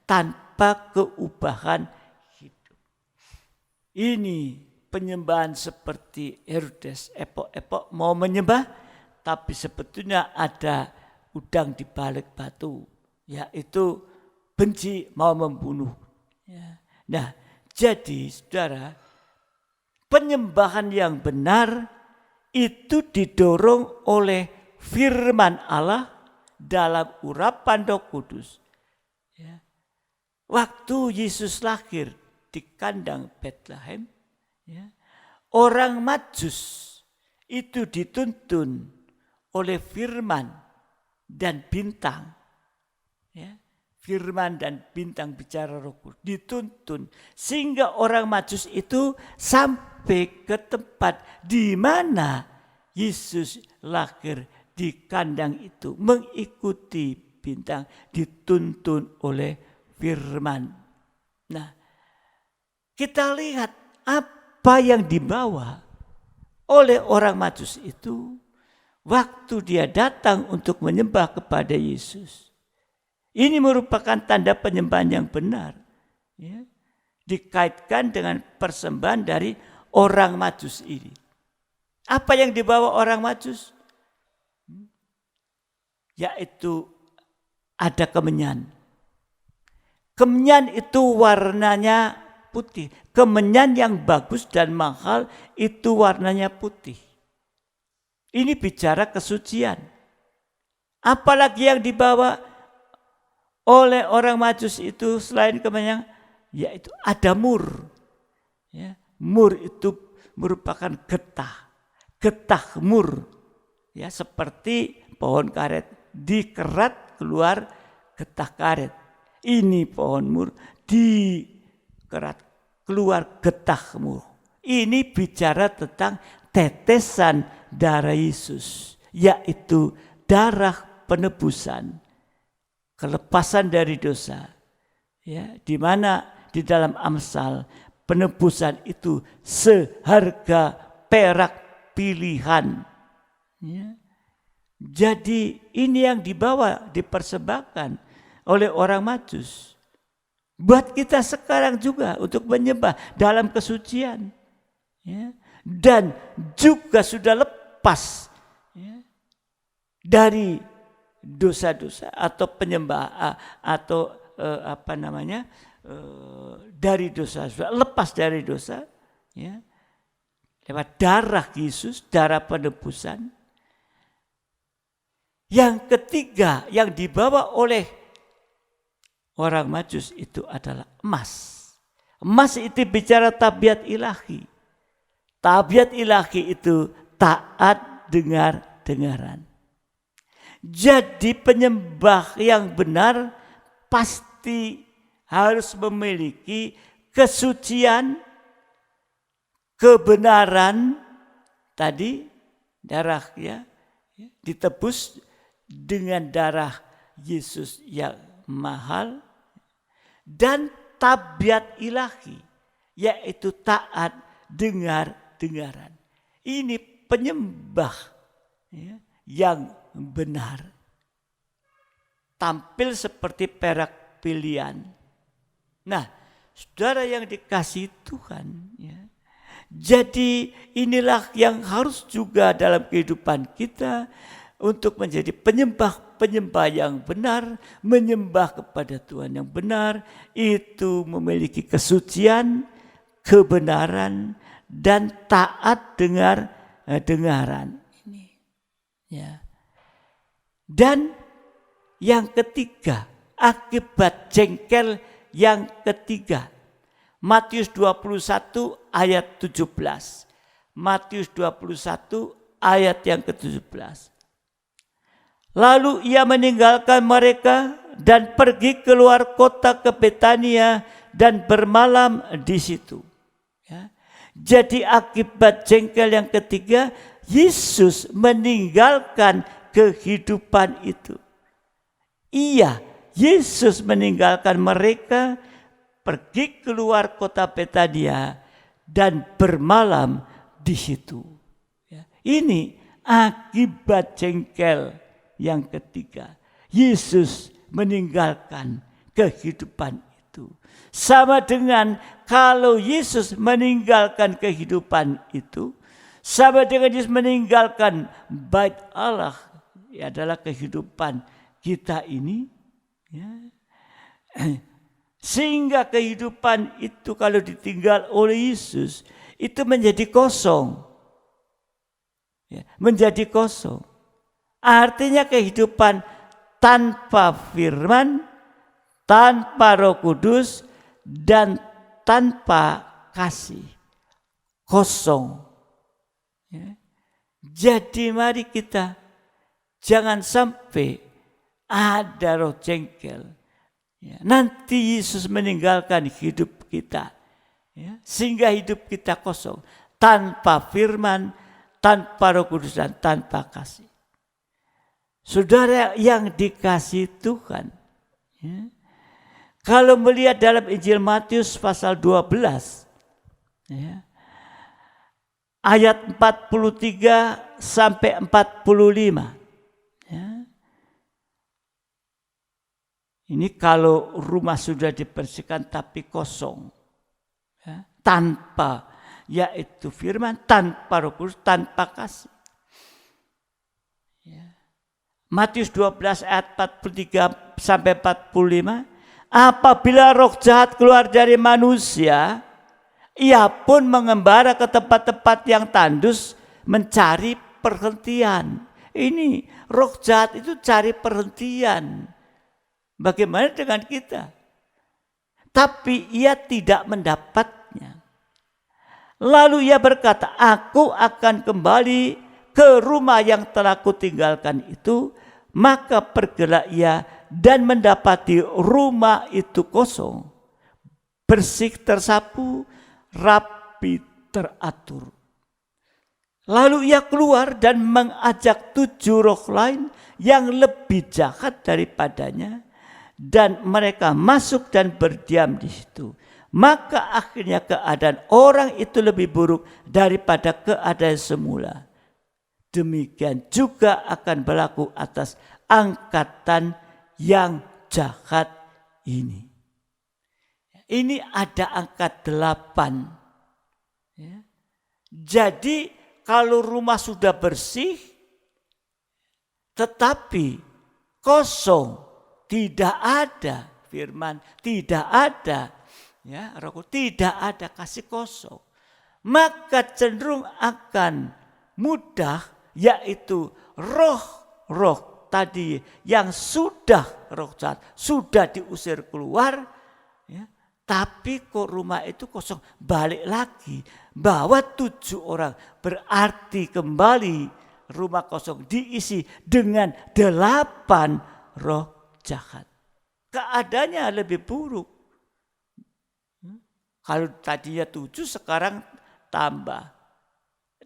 tanpa keubahan hidup. Ini penyembahan seperti Herodes epok-epok mau menyembah, tapi sebetulnya ada udang di balik batu, yaitu benci mau membunuh. Ya. Nah, jadi saudara, penyembahan yang benar itu didorong oleh firman Allah dalam urapan Roh Kudus. Ya. Waktu Yesus lahir di kandang Betlehem, ya, orang Majus itu dituntun oleh firman dan bintang. Ya. Firman dan bintang bicara Roh Kudus dituntun sehingga orang Majus itu sampai ke tempat di mana Yesus lahir di kandang itu, mengikuti bintang, dituntun oleh firman. Nah, kita lihat apa yang dibawa oleh orang Majus itu waktu dia datang untuk menyembah kepada Yesus. Ini merupakan tanda penyembahan yang benar. Ya. Dikaitkan dengan persembahan dari orang Majus ini. Apa yang dibawa orang Majus? Yaitu ada kemenyan. Kemenyan itu warnanya putih. Kemenyan yang bagus dan mahal itu warnanya putih. Ini bicara kesucian. Apalagi yang dibawa oleh orang Majus itu selain kemenyan, yaitu ada mur. Ya, mur itu merupakan getah mur. Ya, seperti pohon karet dikerat keluar getah karet. Ini pohon mur dikerat keluar getah mur. Ini bicara tentang tetesan darah Yesus, yaitu darah penebusan. Kelepasan dari dosa, ya, di mana di dalam Amsal penebusan itu seharga perak pilihan. Ya. Jadi ini yang dibawa, dipersembahkan oleh orang Majus. Buat kita sekarang juga untuk menyembah dalam kesucian, ya, dan juga sudah lepas, ya, dari dosa-dosa atau penyembah atau dari dosa, lepas dari dosa, ya, lewat darah Yesus, darah penebusan. Yang ketiga yang dibawa oleh orang Majus itu adalah emas. Emas itu bicara tabiat ilahi. Tabiat ilahi itu taat dengar-dengaran. Jadi penyembah yang benar pasti harus memiliki kesucian, kebenaran tadi, darahnya ditebus dengan darah Yesus yang mahal, dan tabiat ilahi, yaitu taat, dengar-dengaran. Ini penyembah yang benar. Tampil seperti perak pilihan. Nah, saudara yang dikasihi Tuhan, jadi inilah yang harus juga dalam kehidupan kita untuk menjadi penyembah yang benar, menyembah kepada Tuhan yang benar, itu memiliki kesucian, kebenaran, dan taat dengaran. Ini, ya. Dan yang ketiga, akibat jengkel yang ketiga. Matius 21 ayat 17. Matius 21 ayat yang ke-17. Lalu ia meninggalkan mereka dan pergi keluar kota ke Betania dan bermalam di situ. Ya. Jadi akibat jengkel yang ketiga, Yesus meninggalkan kehidupan itu. Yesus meninggalkan mereka, pergi keluar kota Betania dan bermalam di situ. Ya. Ini akibat jengkel yang ketiga. Yesus meninggalkan kehidupan itu. Sama dengan kalau Yesus meninggalkan kehidupan itu, sama dengan Yesus meninggalkan bait Allah, adalah kehidupan kita ini. Ya. Sehingga kehidupan itu kalau ditinggal oleh Yesus, itu menjadi kosong. Ya, menjadi kosong. Artinya kehidupan tanpa firman, tanpa Roh Kudus, dan tanpa kasih. Kosong. Ya. Jadi mari kita jangan sampai ada roh jengkel. Ya. Nanti Yesus meninggalkan hidup kita. Ya. Sehingga hidup kita kosong. Tanpa firman, tanpa Roh Kudus, dan tanpa kasih. Saudara yang dikasihi Tuhan, ya, kalau melihat dalam Injil Matius pasal 12, ya, ayat 43 sampai 45. Ya. Ini kalau rumah sudah dibersihkan tapi kosong, ya, tanpa yaitu firman, tanpa Roh Kudus, tanpa kasih. Ya. Matius 12 ayat 43 sampai 45. Apabila roh jahat keluar dari manusia, ia pun mengembara ke tempat-tempat yang tandus mencari perhentian. Ini roh jahat itu cari perhentian. Bagaimana dengan kita? Tapi ia tidak mendapatnya. Lalu ia berkata, aku akan kembali ke rumah yang telah kutinggalkan itu. Maka pergilah ia dan mendapati rumah itu kosong, bersih tersapu, rapi teratur. Lalu ia keluar dan mengajak 7 roh lain yang lebih jahat daripadanya, dan mereka masuk dan berdiam di situ. Maka akhirnya keadaan orang itu lebih buruk daripada keadaan semula. Demikian juga akan berlaku atas angkatan yang jahat ini. Ini ada angka 8. Ya. Jadi kalau rumah sudah bersih, tetapi kosong, tidak ada firman, tidak ada, ya, tidak ada kasih, kosong, maka cenderung akan mudah, yaitu roh tadi yang sudah roh jahat sudah diusir keluar, ya, tapi kok rumah itu kosong, balik lagi bawa 7 orang, berarti kembali rumah kosong diisi dengan 8 roh jahat. keadaannya lebih buruk. Kalau tadinya 7 sekarang tambah.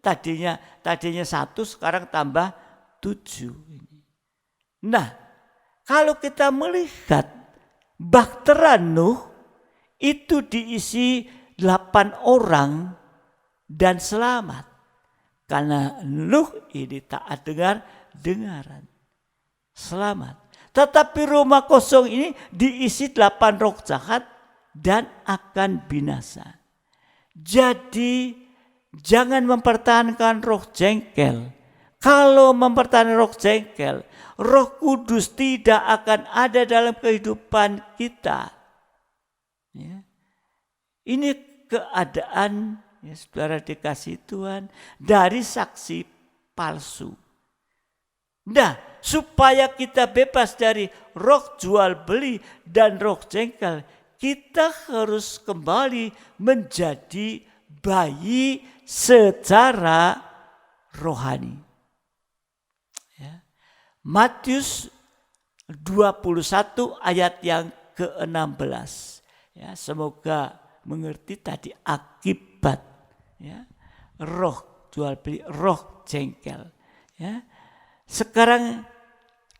Tadinya 1 sekarang tambah 7. Nah, kalau kita melihat bahtera Nuh itu diisi 8 orang dan selamat. Karena Nuh ini taat dengaran. Selamat. Tetapi rumah kosong ini diisi 8 roh jahat dan akan binasa. Jadi jangan mempertahankan roh jengkel. Kalau mempertahankan roh jengkel, Roh Kudus tidak akan ada dalam kehidupan kita. Ya. Ini keadaan, ya, saudara dikasih Tuhan, dari saksi palsu. Nah, supaya kita bebas dari roh jual beli dan roh jengkel, kita harus kembali menjadi bayi secara rohani. Matius 21 ayat yang ke-16. Ya, semoga mengerti tadi akibat, ya, roh jual beli, roh jengkel. Ya. Sekarang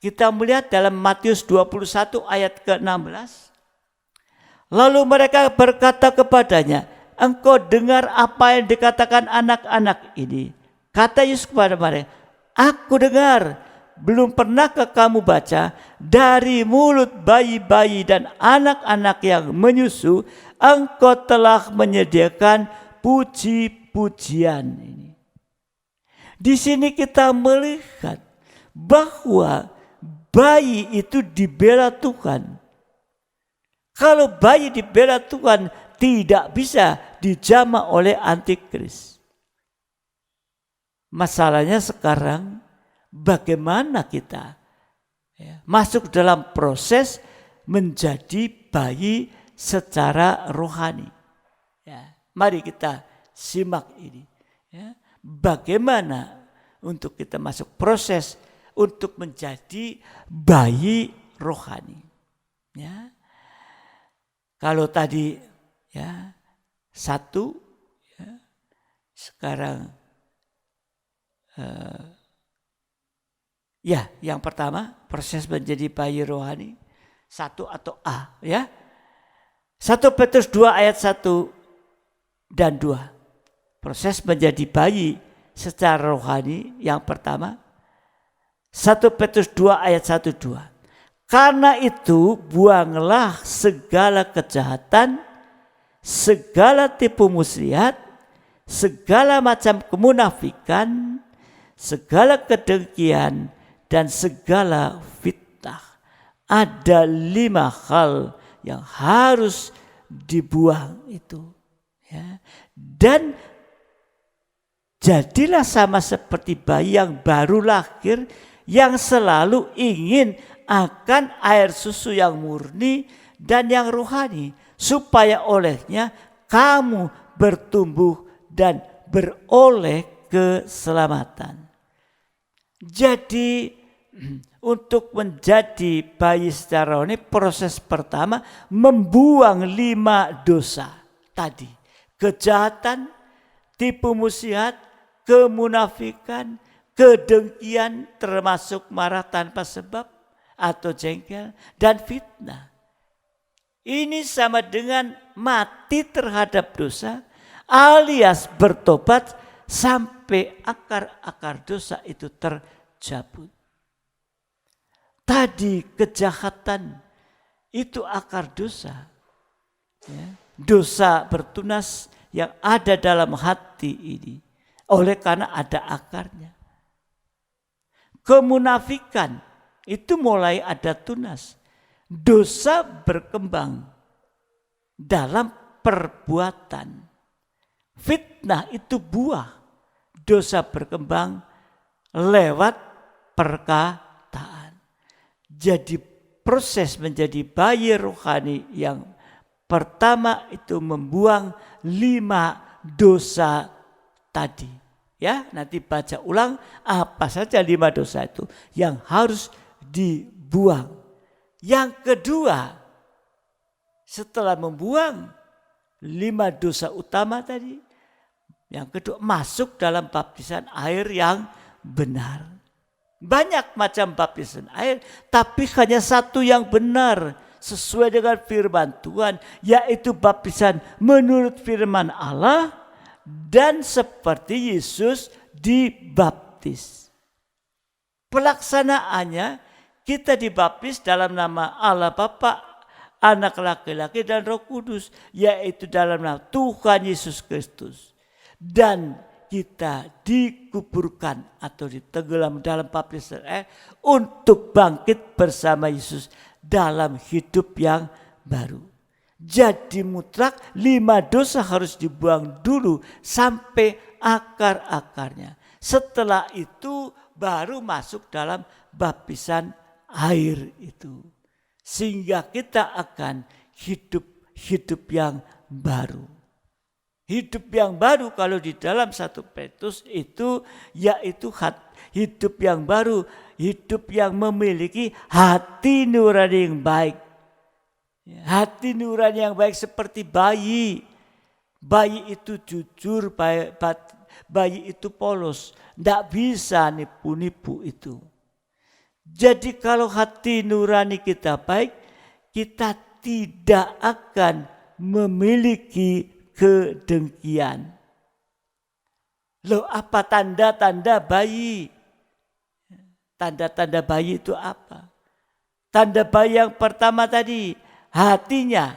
kita melihat dalam Matius 21 ayat ke-16. Lalu mereka berkata kepadanya, engkau dengar apa yang dikatakan anak-anak ini? Kata Yesus kepada mereka, aku dengar. Belum pernahkah kamu baca, dari mulut bayi-bayi dan anak-anak yang menyusu, engkau telah menyediakan puji-pujian ini. Di sini kita melihat bahwa bayi itu dibela Tuhan. Kalau bayi dibela Tuhan, tidak bisa dijamah oleh antikris. Masalahnya sekarang, bagaimana kita, ya, masuk dalam proses menjadi bayi secara rohani. Ya, mari kita simak ini. Ya, bagaimana untuk kita masuk proses untuk menjadi bayi rohani. Ya, kalau tadi, ya, 1, ya, sekarang ya, yang pertama proses menjadi bayi rohani 1 atau A, ya. 1 Petrus 2 ayat 1 dan 2. Proses menjadi bayi secara rohani yang pertama 1 Petrus 2 ayat 1-2. Karena itu buanglah segala kejahatan, segala tipu muslihat, segala macam kemunafikan, segala kedengkian, dan segala fitnah. Ada 5 hal yang harus dibuang itu. Ya. Dan jadilah sama seperti bayi yang baru lahir, yang selalu ingin akan air susu yang murni dan yang rohani, supaya olehnya kamu bertumbuh dan beroleh keselamatan. Jadi untuk menjadi bayi secara rohani, proses pertama membuang 5 dosa tadi. Kejahatan, tipu muslihat, kemunafikan, kedengkian termasuk marah tanpa sebab atau jengkel, dan fitnah. Ini sama dengan mati terhadap dosa alias bertobat sampai akar-akar dosa itu tercabut. Tadi kejahatan itu akar dosa. Ya. Dosa bertunas yang ada dalam hati ini. Oleh karena ada akarnya. Kemunafikan itu mulai ada tunas. Dosa berkembang dalam perbuatan. Fitnah itu buah. Dosa berkembang lewat perkataan. Jadi proses menjadi bayi rohani yang pertama itu membuang 5 dosa tadi. Ya, nanti baca ulang apa saja 5 dosa itu yang harus dibuang. Yang kedua, setelah membuang 5 dosa utama tadi, yang kedua masuk dalam baptisan air yang benar. Banyak macam baptisan air, tapi hanya satu yang benar sesuai dengan firman Tuhan, yaitu baptisan menurut firman Allah dan seperti Yesus dibaptis. Pelaksanaannya kita dibaptis dalam nama Allah Bapa, Anak laki-laki dan Roh Kudus, yaitu dalam nama Tuhan Yesus Kristus. Dan kita dikuburkan atau ditenggelam dalam baptisan air untuk bangkit bersama Yesus dalam hidup yang baru. Jadi mutlak 5 dosa harus dibuang dulu sampai akar-akarnya. Setelah itu baru masuk dalam baptisan air itu. Sehingga kita akan hidup yang baru. Hidup yang baru kalau di dalam 1 Petrus itu yaitu hidup yang baru, hidup yang memiliki hati nurani yang baik. Hati nurani yang baik seperti bayi. Bayi itu jujur, bayi itu polos, tidak bisa nipu-nipu itu. Jadi kalau hati nurani kita baik, kita tidak akan memiliki kedengkian. Loh, apa tanda-tanda bayi? Tanda-tanda bayi itu apa? Tanda bayi yang pertama tadi, hatinya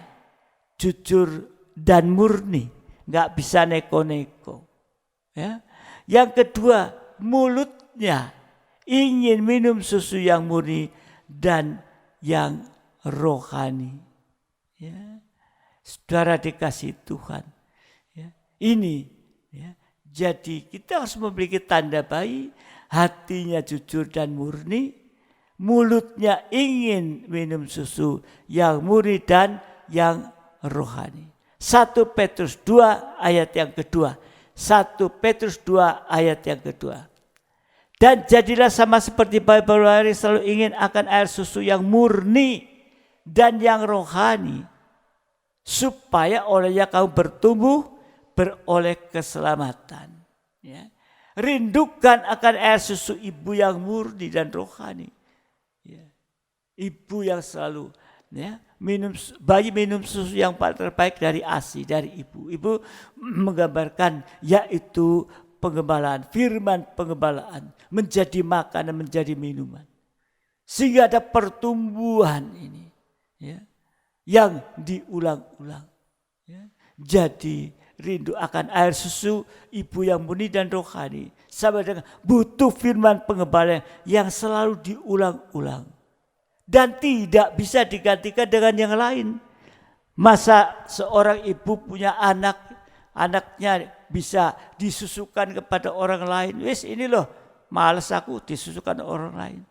jujur dan murni, nggak bisa neko-neko. Ya. Yang kedua, mulutnya ingin minum susu yang murni dan yang rohani. Ya. Saudara dikasih Tuhan. Ya. Ini ya. Jadi kita harus memiliki tanda bayi, hatinya jujur dan murni, mulutnya ingin minum susu yang murni dan yang rohani. 1 Petrus 2 ayat yang kedua. 1 Petrus 2 ayat yang kedua. Dan jadilah sama seperti bayi baru lahir selalu ingin akan air susu yang murni dan yang rohani, supaya olehnya kamu bertumbuh beroleh keselamatan. Ya. Rindukan akan air susu ibu yang murni dan rohani. Ya. Ibu yang selalu ya, bayi minum susu yang paling terbaik dari ASI, dari ibu. Ibu menggambarkan yaitu pengembalaan, firman pengembalaan menjadi makanan, menjadi minuman. Sehingga ada pertumbuhan ini ya, yang diulang-ulang. Ya. Jadi rindu akan air susu ibu yang murni dan rohani. Sama dengan butuh firman pengembalaan yang selalu diulang-ulang. Dan tidak bisa digantikan dengan yang lain. Masa seorang ibu punya anak, anaknya bisa disusukan kepada orang lain. Wes ini loh, malas aku disusukan orang lain.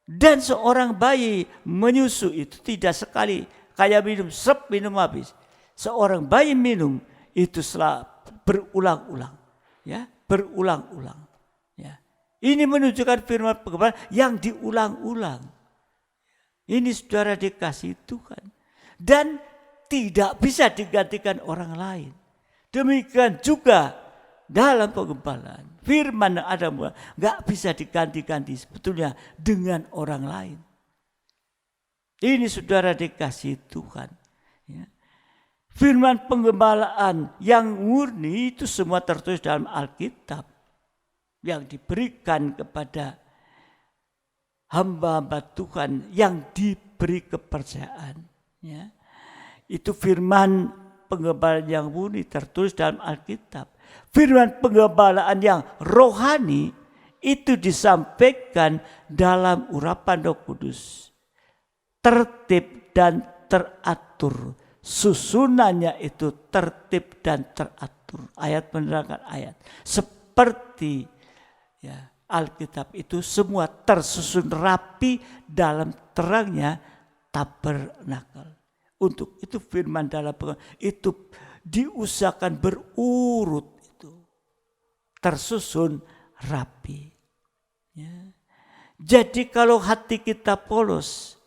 Dan seorang bayi menyusu itu tidak sekali kayak minum, minum habis. Seorang bayi minum itu setelah berulang-ulang, ya, berulang-ulang. Ya. Ini menunjukkan firman pengembalaan yang diulang-ulang. Ini saudara dikasih Tuhan. Dan tidak bisa digantikan orang lain. Demikian juga dalam pengembalaan. Firman yang ada nggak bisa diganti-ganti sebetulnya dengan orang lain. Ini saudara dikasih Tuhan. Ya. Firman pengembalaan yang murni itu semua tertulis dalam Alkitab. Yang diberikan kepada hamba-hamba Tuhan yang diberi kepercayaan. Ya. Itu firman pengembalaan yang murni tertulis dalam Alkitab. Firman pengembalaan yang rohani itu disampaikan dalam urapan Roh Kudus. Tertib dan teratur. Susunannya itu tertib dan teratur. Ayat menerangkan ayat. Seperti ya, Alkitab itu semua tersusun rapi dalam terangnya tabernakel. Untuk itu firman dalam itu diusahakan berurut itu. Tersusun rapi. Ya. Jadi kalau hati kita polos,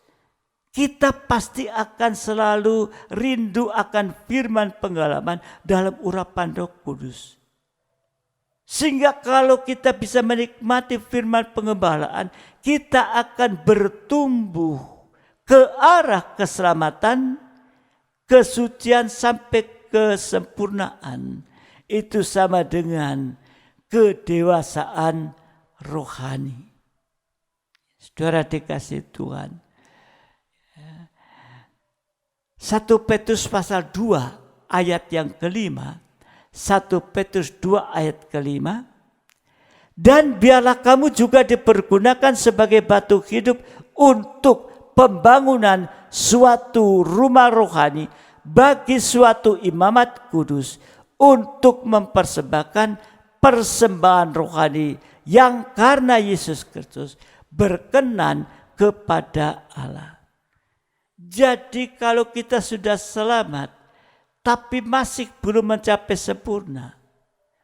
kita pasti akan selalu rindu akan firman pengalaman dalam urapan Roh Kudus. Sehingga kalau kita bisa menikmati firman pengembalaan, kita akan bertumbuh ke arah keselamatan, kesucian sampai kesempurnaan. Itu sama dengan kedewasaan rohani. Saudara dikasih Tuhan. 1 Petrus pasal 2 ayat yang kelima. 1 Petrus 2 ayat kelima. Dan biarlah kamu juga dipergunakan sebagai batu hidup untuk pembangunan suatu rumah rohani bagi suatu imamat kudus untuk mempersembahkan persembahan rohani yang karena Yesus Kristus berkenan kepada Allah. Jadi kalau kita sudah selamat tapi masih belum mencapai sempurna,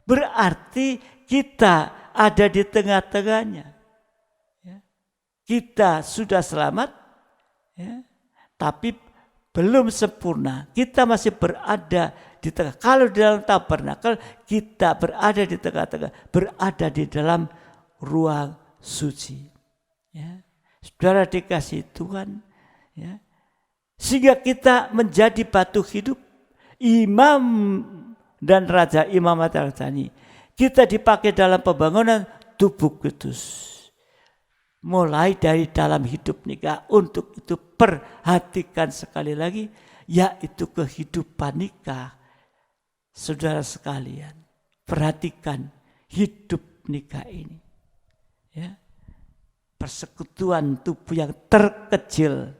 berarti kita ada di tengah-tengahnya. Kita sudah selamat, tapi belum sempurna. Kita masih berada di tengah. Kalau di dalam tabernakel kita berada di tengah-tengah, berada di dalam ruang suci. Saudara dikasih Tuhan, sehingga kita menjadi batu hidup, imam dan raja imamat rajani. Kita dipakai dalam pembangunan tubuh kudus. Mulai dari dalam hidup nikah. Untuk itu perhatikan sekali lagi, yaitu kehidupan nikah. Saudara sekalian, perhatikan hidup nikah ini. Persekutuan tubuh yang terkecil,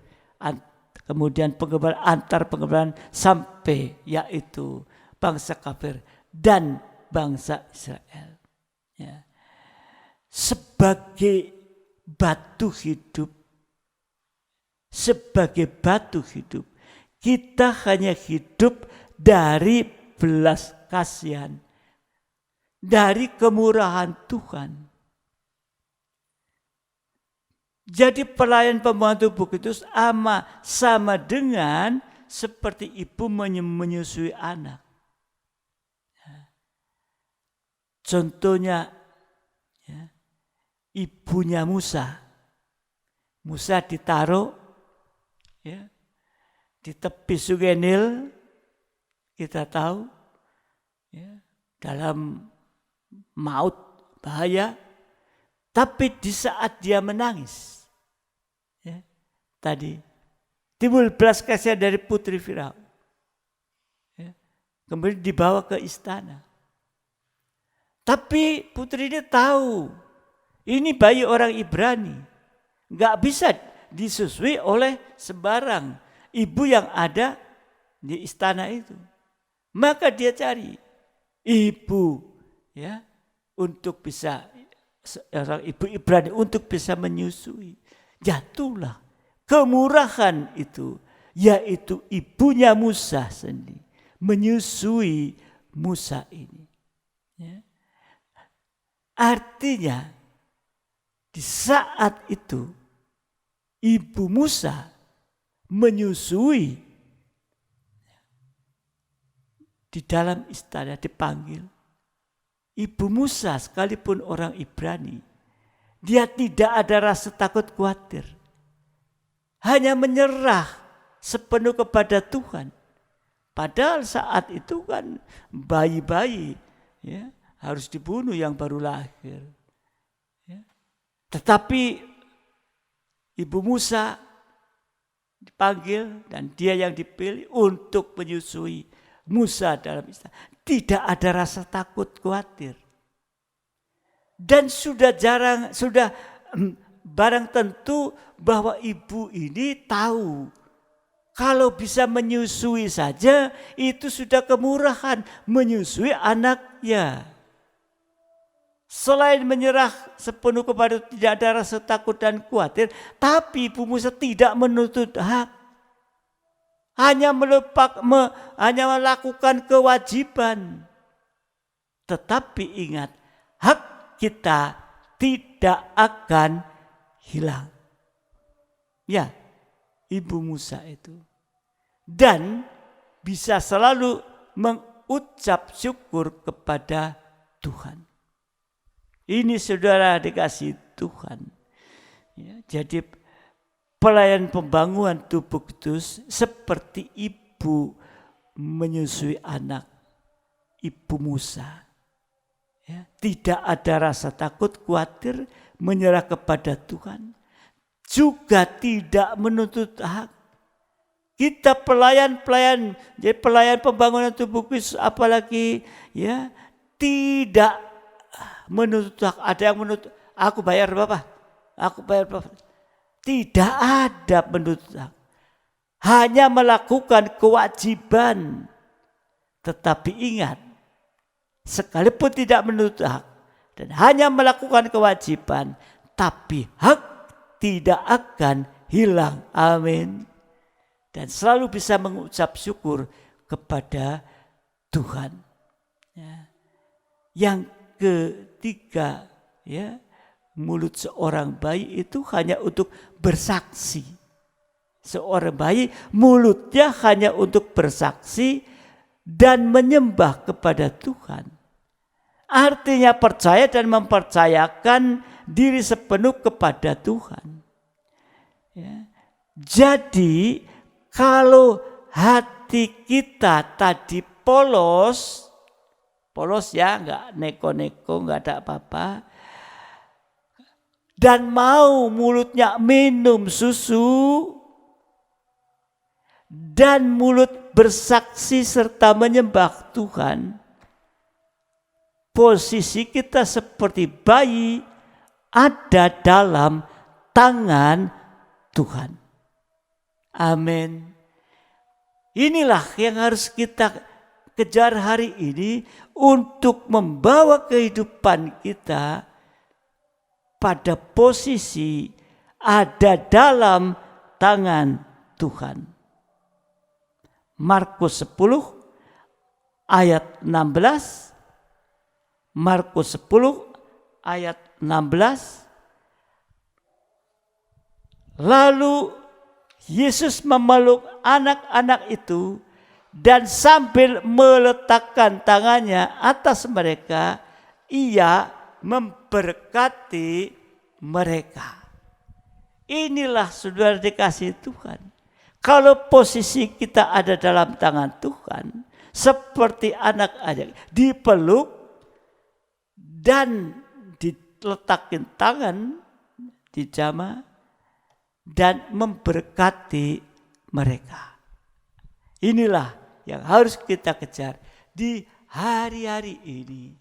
kemudian pengembalaan antar pengembalaan sampai yaitu bangsa kafir dan bangsa Israel. Sebagai batu hidup, kita hanya hidup dari belas kasihan, dari kemurahan Tuhan. Jadi pelayan pembantu tubuh itu sama dengan seperti ibu menyusui anak. Contohnya ibunya Musa. Musa ditaruh di tepi sungai Nil, kita tahu dalam maut bahaya. Tapi di saat dia menangis, tadi timbul belas kasihan dari putri Firaun. Kemudian dibawa ke istana. Tapi putri ini tahu, ini bayi orang Ibrani. Gak bisa disusui oleh sembarang ibu yang ada di istana itu. Maka dia cari ibu untuk bisa, seorang ibu Ibrani untuk bisa menyusui. Jatuhlah kemurahan itu, yaitu ibunya Musa sendiri menyusui Musa ini. Artinya di saat itu ibu Musa menyusui di dalam istana, dipanggil. Ibu Musa sekalipun orang Ibrani, dia tidak ada rasa takut khawatir. Hanya menyerah sepenuh kepada Tuhan. Padahal saat itu kan bayi-bayi harus dibunuh yang baru lahir. Tetapi ibu Musa dipanggil dan dia yang dipilih untuk menyusui Musa dalam istana. Tidak ada rasa takut khawatir. Dan sudah barang tentu bahwa ibu ini tahu kalau bisa menyusui saja itu sudah kemurahan, menyusui anaknya. Selain menyerah sepenuh kepada, tidak ada rasa takut dan khawatir, tapi ibu Musa tidak menuntut hak. Hanya melakukan kewajiban. Tetapi ingat, hak kita tidak akan hilang. Ya, ibu Musa itu. Dan bisa selalu mengucap syukur kepada Tuhan. Ini saudara dikasih Tuhan. Ya, jadi pelayan pembangunan tubuh kudus seperti ibu menyusui anak, ibu Musa. Ya, tidak ada rasa takut, khawatir, menyerah kepada Tuhan. Juga tidak menuntut hak. Kita pelayan-pelayan, jadi pelayan pembangunan tubuh kudus apalagi ya tidak menuntut hak. Ada yang menuntut, aku bayar berapa? Aku bayar berapa? Tidak ada menuntut hak. Hanya melakukan kewajiban. Tetapi ingat, sekalipun tidak menuntut hak dan hanya melakukan kewajiban, tapi hak tidak akan hilang. Amin. Dan selalu bisa mengucap syukur kepada Tuhan. Ya. Yang ketiga, ya, mulut seorang bayi itu hanya untuk bersaksi. Seorang bayi mulutnya hanya untuk bersaksi dan menyembah kepada Tuhan. Artinya percaya dan mempercayakan diri sepenuh kepada Tuhan. Ya. Jadi kalau hati kita tadi polos ya, nggak neko-neko, nggak ada apa-apa, dan mau mulutnya minum susu dan mulut bersaksi serta menyembah Tuhan, posisi kita seperti bayi ada dalam tangan Tuhan. Amin. Inilah yang harus kita kejar hari ini untuk membawa kehidupan kita pada posisi ada dalam tangan Tuhan. Markus 10 ayat 16. Markus 10 ayat 16. Lalu Yesus memeluk anak-anak itu dan sambil meletakkan tangannya atas mereka, ia memberkati mereka. Inilah saudara dikasih Tuhan. Kalau posisi kita ada dalam tangan Tuhan, seperti anak-anak dipeluk dan diletakin tangan, dijamah dan memberkati mereka. Inilah yang harus kita kejar di hari-hari ini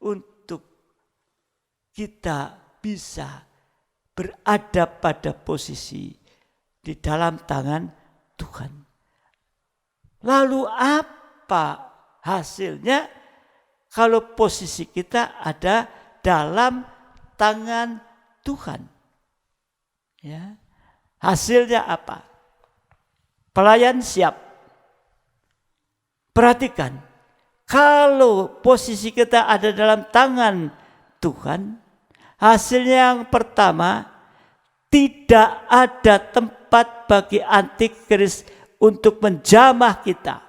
untuk kita bisa berada pada posisi di dalam tangan Tuhan. Lalu apa hasilnya kalau posisi kita ada dalam tangan Tuhan? Ya. Hasilnya apa? Pelayan siap. Perhatikan, kalau posisi kita ada dalam tangan Tuhan, hasilnya yang pertama, tidak ada tempat bagi antikris untuk menjamah kita.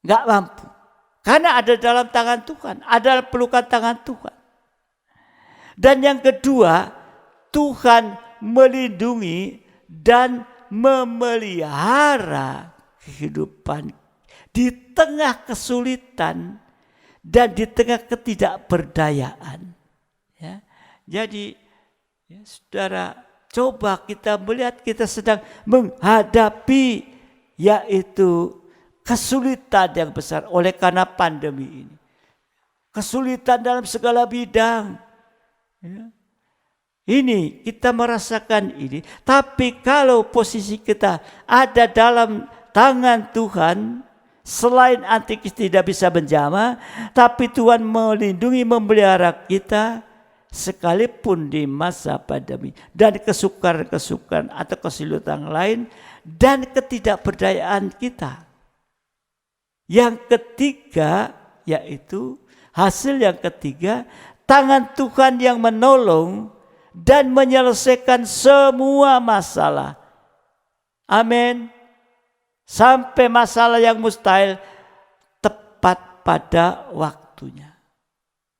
Enggak mampu. Karena ada dalam tangan Tuhan, ada pelukan tangan Tuhan. Dan yang kedua, Tuhan melindungi dan memelihara kehidupan di tengah kesulitan dan di tengah ketidakberdayaan. Ya. Jadi, ya, saudara, coba kita melihat kita sedang menghadapi yaitu kesulitan yang besar oleh karena pandemi ini. Kesulitan dalam segala bidang. Ya. Ini kita merasakan ini. Tapi kalau posisi kita ada dalam tangan Tuhan, selain antikris tidak bisa menjamah, tapi Tuhan melindungi, memelihara kita sekalipun di masa pandemi dan kesukaran-kesukaran atau kesulitan lain dan ketidakberdayaan kita. Yang ketiga yaitu hasil yang ketiga, tangan Tuhan yang menolong dan menyelesaikan semua masalah. Amin. Sampai masalah yang mustahil tepat pada waktunya.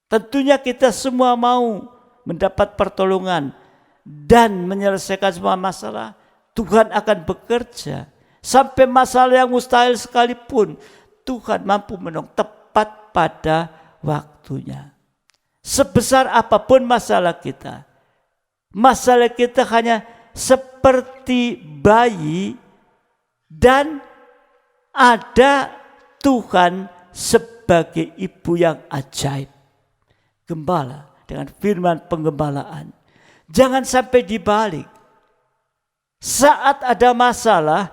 Tentunya kita semua mau mendapat pertolongan dan menyelesaikan semua masalah. Tuhan akan bekerja. Sampai masalah yang mustahil sekalipun Tuhan mampu menolong tepat pada waktunya. Sebesar apapun masalah kita hanya seperti bayi dan ada Tuhan sebagai ibu yang ajaib. Gembala dengan firman penggembalaan. Jangan sampai dibalik. Saat ada masalah,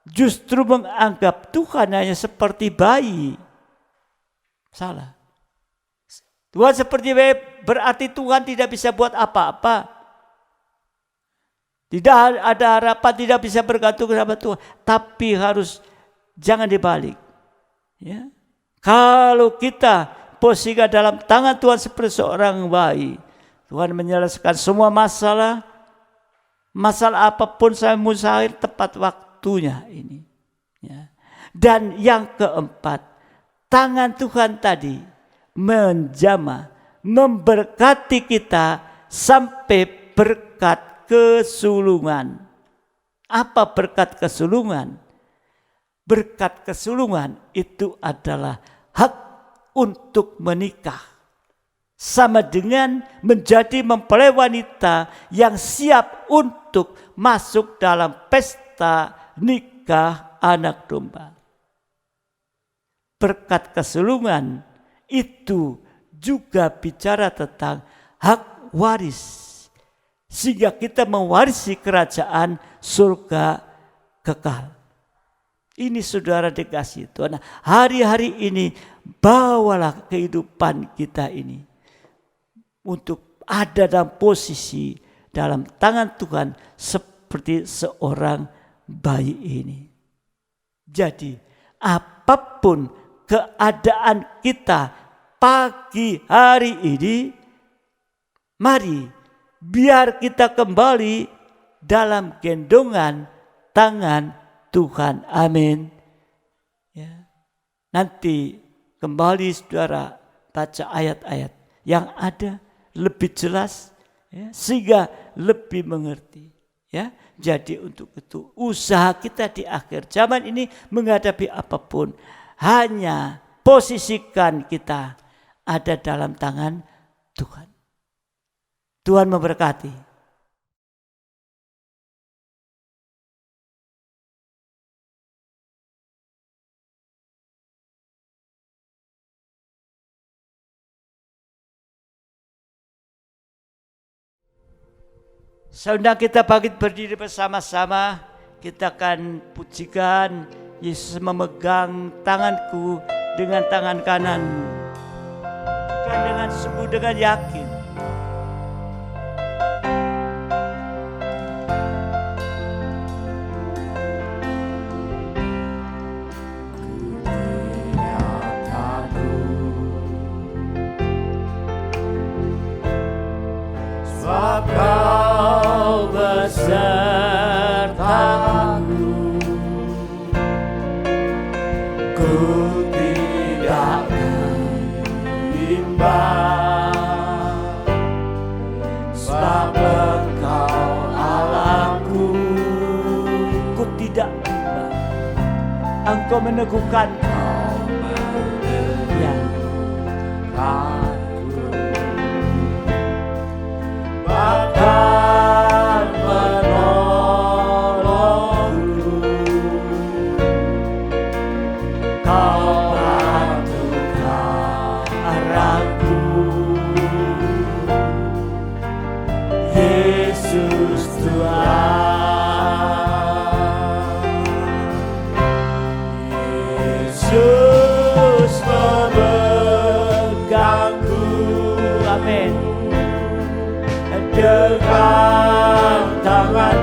justru menganggap Tuhan hanya seperti bayi. Salah. Tuhan seperti bayi berarti Tuhan tidak bisa buat apa-apa. Tidak ada harapan, tidak bisa bergantung kepada Tuhan. Tapi jangan dibalik. Ya. Kalau kita posisikan dalam tangan Tuhan seperti seorang bayi, Tuhan menyelesaikan semua masalah. Masalah apapun saya mustahil tepat waktunya ini. Ya. Dan yang keempat, tangan Tuhan tadi menjamah, memberkati kita sampai berkat kesulungan. Apa berkat kesulungan? Berkat kesulungan itu adalah hak untuk menikah. Sama dengan menjadi mempelai wanita yang siap untuk masuk dalam pesta nikah anak domba. Berkat kesulungan itu juga bicara tentang hak waris. Sehingga kita mewarisi kerajaan surga kekal. Ini saudara dikasih Tuhan. Hari-hari ini bawalah kehidupan kita ini untuk ada dalam posisi dalam tangan Tuhan seperti seorang bayi ini. Jadi apapun keadaan kita pagi hari ini, mari biar kita kembali dalam gendongan tangan Tuhan. Amin. Ya. Nanti kembali saudara baca ayat-ayat yang ada lebih jelas, ya, sehingga lebih mengerti. Ya, jadi untuk itu usaha kita di akhir zaman ini menghadapi apapun, hanya posisikan kita ada dalam tangan Tuhan. Tuhan memberkati. Saudara kita bangkit berdiri bersama-sama. Kita akan pujikan Yesus memegang tanganku dengan tangan kanan. Dan dengan sungguh dengan yakin. Sebab Kau besertaku, ku tidak bimbang. Sebab Engkau Allahku, ku tidak bimbang. Engkau meneguhkan, ya. Bahkan menolongku, Kau bantukan arahku. Yesus Tuhan, Yesus memegangku. Amin. Dengan tangan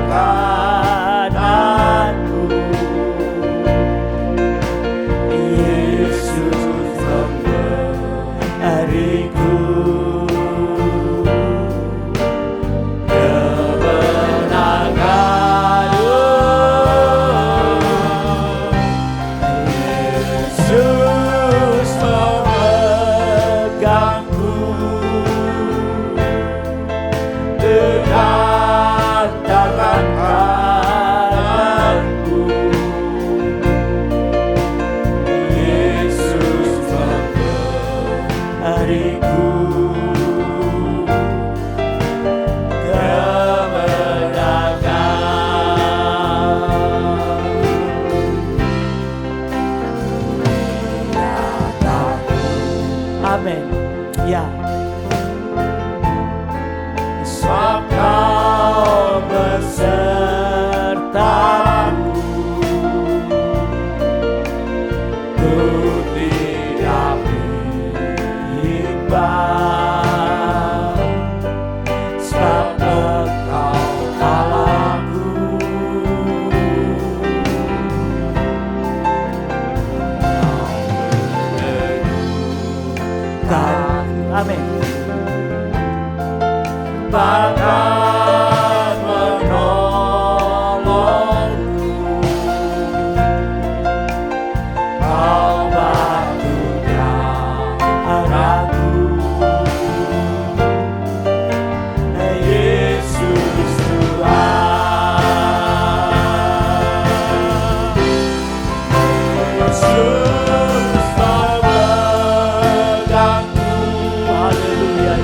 kananku, Yesus memberiku dengan tangan kananku. Yesus memberiku amin. Ya. Sebab Kau besertaku, ku tidak bimbang. Sebab Engkau Allahku, amin. Bahkan menolongku, Kau batunya anakku. Yesus Tuhan, Yesus memegangku. Haleluya.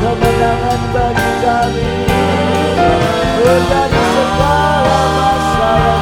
Kemenangan bagi kami dari segala masalah.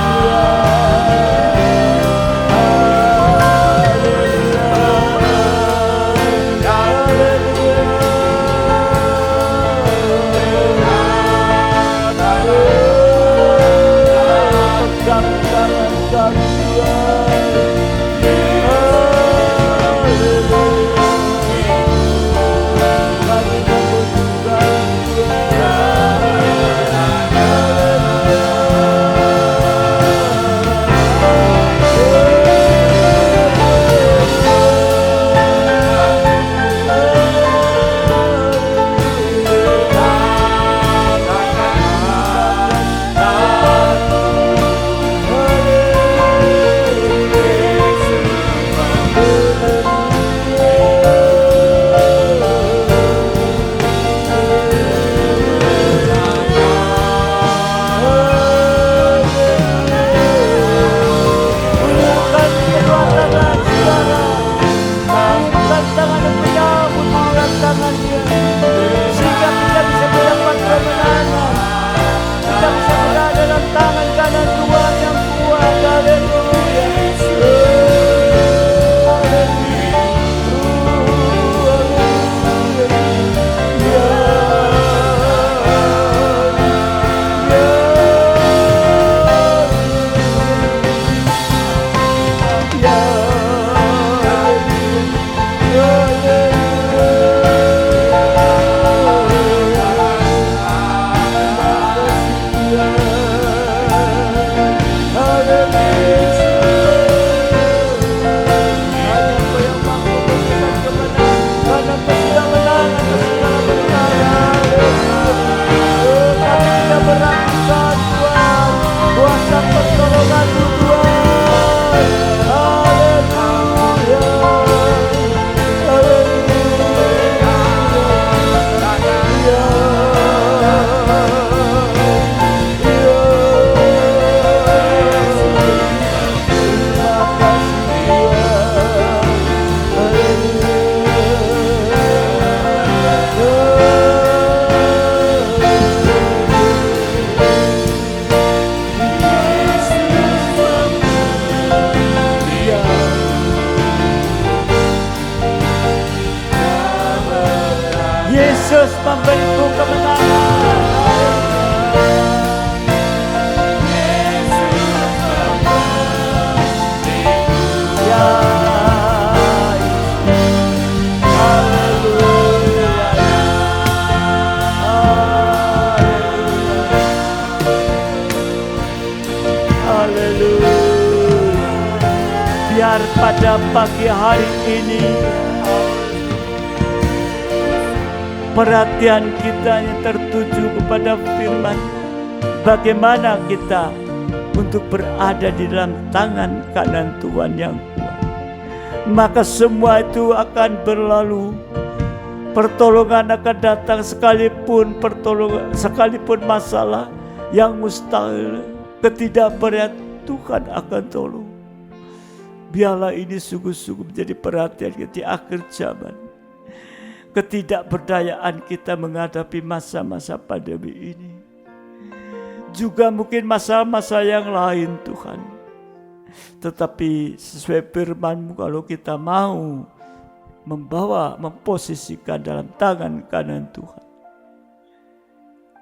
pada pagi hari ini perhatian kita yang tertuju kepada firman. Bagaimana kita untuk berada di dalam tangan kanan Tuhan yang kuat. Maka semua itu akan berlalu. Pertolongan akan datang sekalipun masalah yang mustahil, ketidakberdayaan Tuhan akan tolong. Biarlah ini sungguh-sungguh menjadi perhatian kita di akhir zaman. Ketidakberdayaan kita menghadapi masa-masa pandemi ini. Juga mungkin masa-masa yang lain Tuhan. Tetapi sesuai firman-Mu, kalau kita mau memposisikan dalam tangan kanan Tuhan,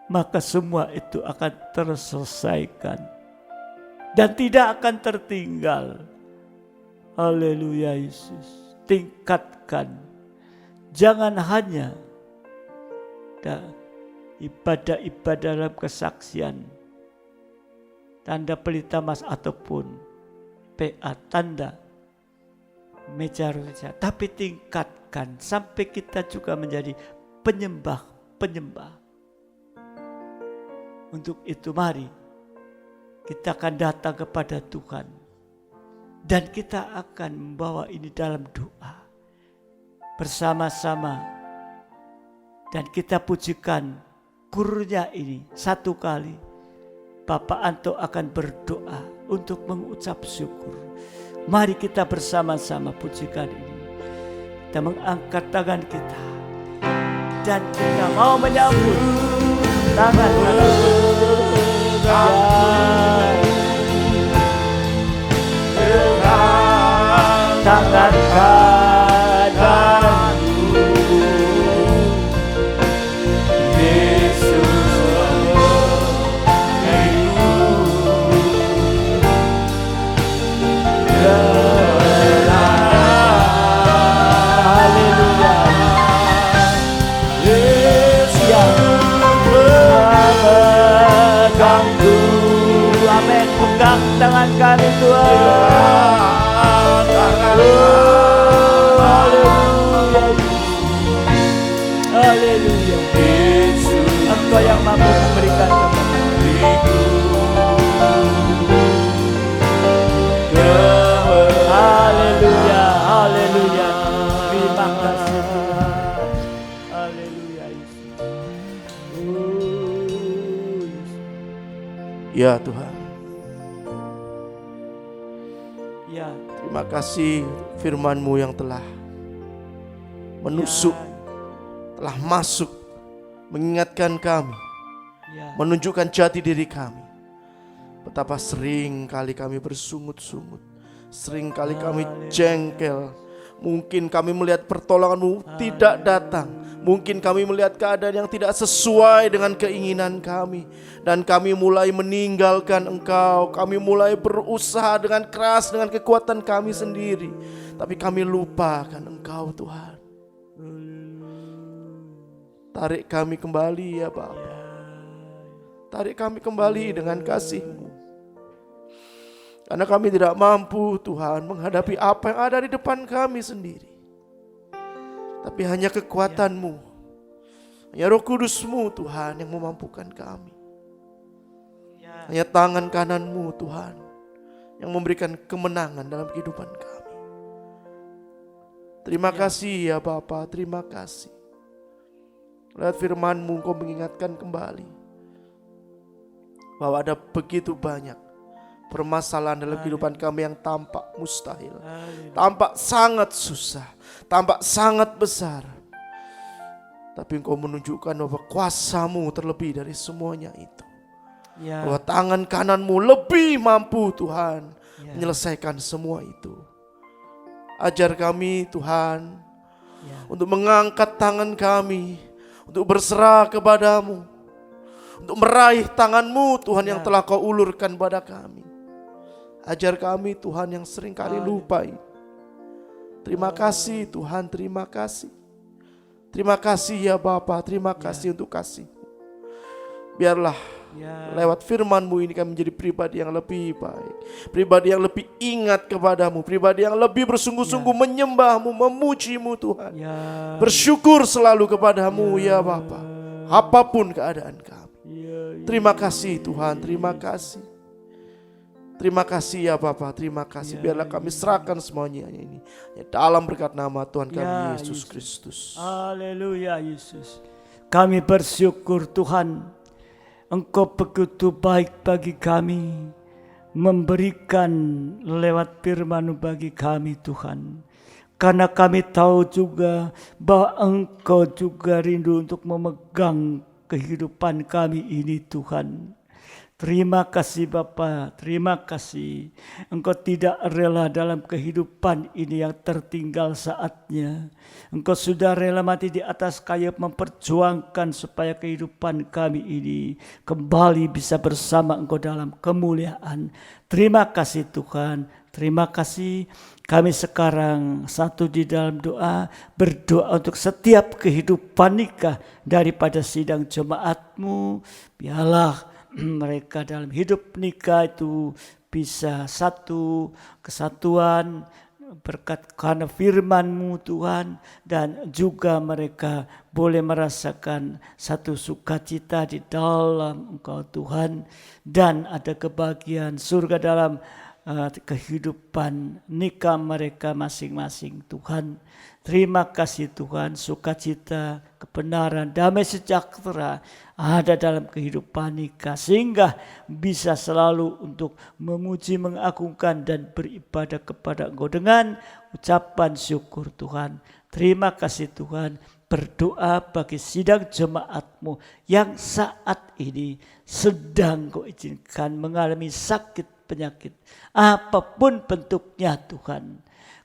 maka semua itu akan terselesaikan dan tidak akan tertinggal. Haleluya Yesus. Tingkatkan. Jangan hanya ibadah-ibadah dalam kesaksian, tanda pelita emas ataupun PA, tanda meja roja, tapi tingkatkan sampai kita juga menjadi penyembah. Untuk itu mari kita akan datang kepada Tuhan dan kita akan membawa ini dalam doa bersama-sama, dan kita pujikan kurnya ini satu kali. Bapak Anto akan berdoa untuk mengucap syukur. Mari kita bersama-sama pujikan ini. Kita mengangkat tangan kita dan kita mau menyambut tangan kanan Yesus. Pegang tangan kami Tuhan. Haleluya. Engkau yang mampu memberikan kepadaku. Haleluya, haleluya. Terima kasih. Haleluya. Ya Tuhan. Ya. Terima kasih firman-Mu yang telah menusuk, telah masuk, mengingatkan kami, menunjukkan jati diri kami. Betapa sering kali kami bersungut-sungut, sering kali kami jengkel. Mungkin kami melihat pertolongan-Mu tidak datang. Mungkin kami melihat keadaan yang tidak sesuai dengan keinginan kami. Dan kami mulai meninggalkan Engkau. Kami mulai berusaha dengan keras, dengan kekuatan kami sendiri. Tapi kami lupakan Engkau Tuhan. Tarik kami kembali ya Bapa. Tarik kami kembali dengan kasih-Mu. Karena kami tidak mampu Tuhan menghadapi apa yang ada di depan kami sendiri. Tapi hanya kekuatan-Mu, hanya Roh Kudus-Mu Tuhan yang memampukan kami. Hanya tangan kanan-Mu Tuhan yang memberikan kemenangan dalam kehidupan kami. Terima kasih ya Bapa, terima kasih. Lewat firman-Mu Engkau mengingatkan kembali bahwa ada begitu banyak permasalahan dalam kehidupan kami yang tampak mustahil, tampak sangat susah, tampak sangat besar. Tapi Engkau menunjukkan bahwa kuasa-Mu terlebih dari semuanya itu. Bahwa tangan kanan-Mu lebih mampu Tuhan menyelesaikan semua itu. Ajar kami Tuhan untuk mengangkat tangan kami, untuk berserah kepadamu, untuk meraih tangan-Mu Tuhan yang telah Kau ulurkan pada kami. Ajar kami Tuhan yang sering kali lupa. Terima kasih Tuhan, terima kasih. Terima kasih ya Bapa, terima kasih untuk kasih. Biarlah Ya. Lewat firman-Mu ini kami menjadi pribadi yang lebih baik, pribadi yang lebih ingat kepadamu, pribadi yang lebih bersungguh-sungguh menyembah-Mu, memuji-Mu Tuhan. Ya. Bersyukur selalu kepadamu ya Bapa, apapun keadaan kami. Terima kasih Tuhan, terima kasih. Terima kasih ya Bapa, terima kasih. Biarlah kami serahkan semuanya ini dalam berkat nama Tuhan kami Yesus Kristus. Haleluya Yesus. Kami bersyukur Tuhan, Engkau begitu baik bagi kami, memberikan lewat firman-Mu bagi kami Tuhan. Karena kami tahu juga bahwa Engkau juga rindu untuk memegang kehidupan kami ini Tuhan. Terima kasih Bapa, terima kasih. Engkau tidak rela dalam kehidupan ini yang tertinggal saatnya. Engkau sudah rela mati di atas kayu memperjuangkan supaya kehidupan kami ini kembali bisa bersama Engkau dalam kemuliaan. Terima kasih Tuhan, terima kasih. Kami sekarang satu di dalam doa, berdoa untuk setiap kehidupan nikah daripada sidang jemaat-Mu. Biarlah mereka dalam hidup nikah itu bisa satu kesatuan berkat karena firman-Mu Tuhan, dan juga mereka boleh merasakan satu sukacita di dalam Engkau Tuhan, dan ada kebahagiaan surga dalam kehidupan nikah mereka masing-masing Tuhan. Terima kasih Tuhan, sukacita, kebenaran, damai sejahtera ada dalam kehidupan nikah, sehingga bisa selalu untuk memuji, mengagungkan dan beribadah kepada Engkau dengan ucapan syukur Tuhan. Terima kasih Tuhan. Berdoa bagi sidang jemaat-Mu yang saat ini sedang Kau izinkan mengalami sakit penyakit apapun bentuknya Tuhan.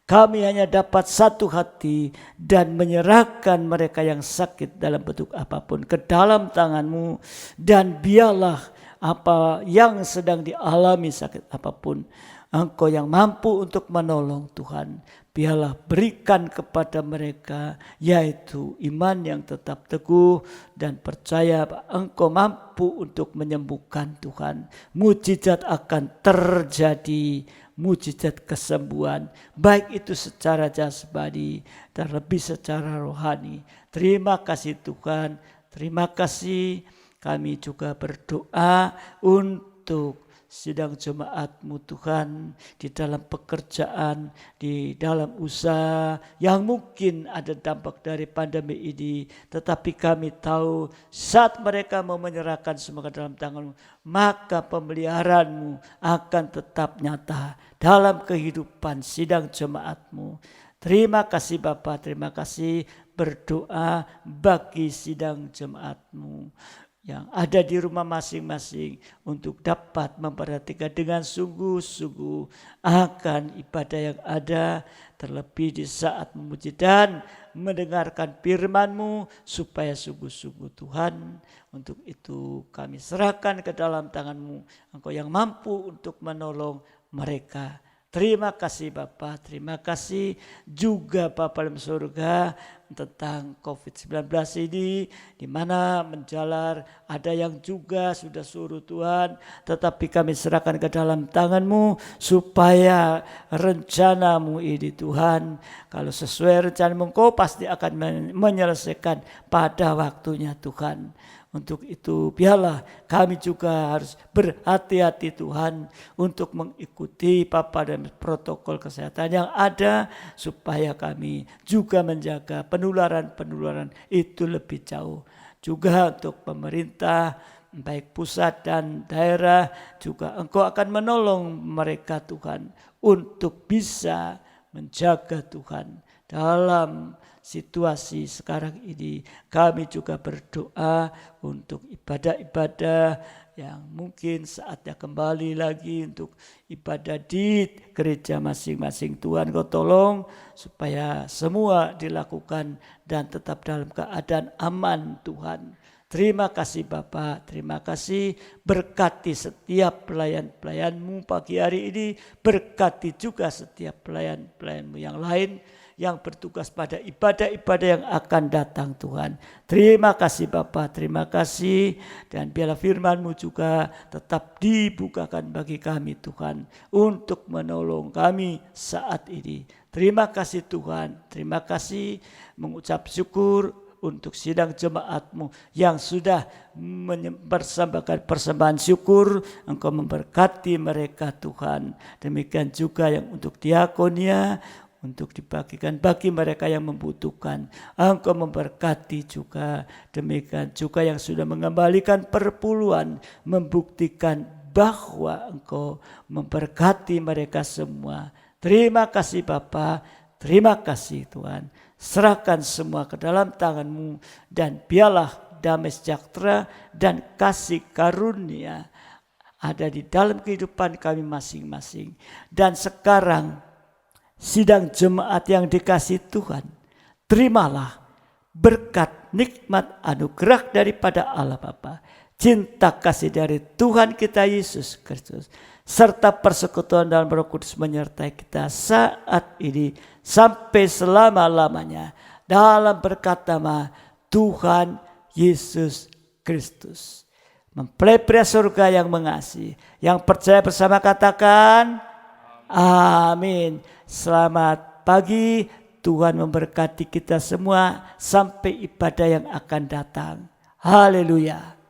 Kami hanya dapat satu hati dan menyerahkan mereka yang sakit dalam bentuk apapun ke dalam tangan-Mu. Dan biarlah apa yang sedang dialami sakit apapun, Engkau yang mampu untuk menolong Tuhan. Biarlah berikan kepada mereka yaitu iman yang tetap teguh dan percaya bahwa Engkau mampu untuk menyembuhkan Tuhan. Mujizat akan terjadi, mujizat kesembuhan, baik itu secara jasmani dan lebih secara rohani. Terima kasih Tuhan, terima kasih. Kami juga berdoa untuk sidang jemaat-Mu Tuhan, di dalam pekerjaan, di dalam usaha yang mungkin ada dampak dari pandemi ini. Tetapi kami tahu saat mereka mau menyerahkan semua ke dalam tangan-Mu, maka pemeliharaan-Mu akan tetap nyata dalam kehidupan sidang jemaat-Mu. Terima kasih Bapa, terima kasih. Berdoa bagi sidang jemaat-Mu yang ada di rumah masing-masing untuk dapat memperhatikan dengan sungguh-sungguh akan ibadah yang ada, terlebih di saat memuji dan mendengarkan firman-Mu, supaya sungguh-sungguh Tuhan. Untuk itu kami serahkan ke dalam tangan-Mu, Engkau yang mampu untuk menolong mereka. Terima kasih Bapa, terima kasih juga Bapa dalam surga tentang COVID-19 ini, di mana menjalar, ada yang juga sudah suruh Tuhan, tetapi kami serahkan ke dalam tangan-Mu supaya rencana-Mu ini Tuhan, kalau sesuai rencana-Mu Engkau pasti akan menyelesaikan pada waktunya Tuhan. Untuk itu biarlah kami juga harus berhati-hati Tuhan untuk mengikuti Bapa dan protokol kesehatan yang ada, supaya kami juga menjaga penularan itu lebih jauh. Juga untuk pemerintah baik pusat dan daerah, juga Engkau akan menolong mereka Tuhan untuk bisa menjaga Tuhan dalam situasi sekarang ini. Kami juga berdoa untuk ibadah-ibadah yang mungkin saatnya kembali lagi untuk ibadah di gereja masing-masing. Tuhan Kau tolong supaya semua dilakukan dan tetap dalam keadaan aman Tuhan. Terima kasih Bapa, terima kasih. Berkati setiap pelayan-pelayan-Mu pagi hari ini, berkati juga setiap pelayan-pelayan-Mu yang lain yang bertugas pada ibadah-ibadah yang akan datang Tuhan. Terima kasih Bapa, terima kasih. Dan biarlah firman-Mu juga tetap dibukakan bagi kami Tuhan, untuk menolong kami saat ini. Terima kasih Tuhan, terima kasih, mengucap syukur untuk sidang jemaat-Mu yang sudah mempersembahkan persembahan syukur. Engkau memberkati mereka Tuhan. Demikian juga yang untuk diakonia, untuk dibagikan bagi mereka yang membutuhkan. Engkau memberkati juga. Demikian juga yang sudah mengembalikan perpuluhan, membuktikan bahwa Engkau memberkati mereka semua. Terima kasih Bapa, terima kasih Tuhan. Serahkan semua ke dalam tangan-Mu, dan biarlah damai sejahtera dan kasih karunia ada di dalam kehidupan kami masing-masing. Dan sekarang sidang jemaat yang dikasih Tuhan, terimalah berkat, nikmat, anugerah daripada Allah Bapa, cinta kasih dari Tuhan kita Yesus Kristus, serta persekutuan dalam Roh Kudus menyertai kita saat ini sampai selama-lamanya, dalam berkat nama Tuhan Yesus Kristus. Mempelai pria surga yang mengasihi, yang percaya bersama katakan amin. Selamat pagi, Tuhan memberkati kita semua sampai ibadah yang akan datang. Haleluya.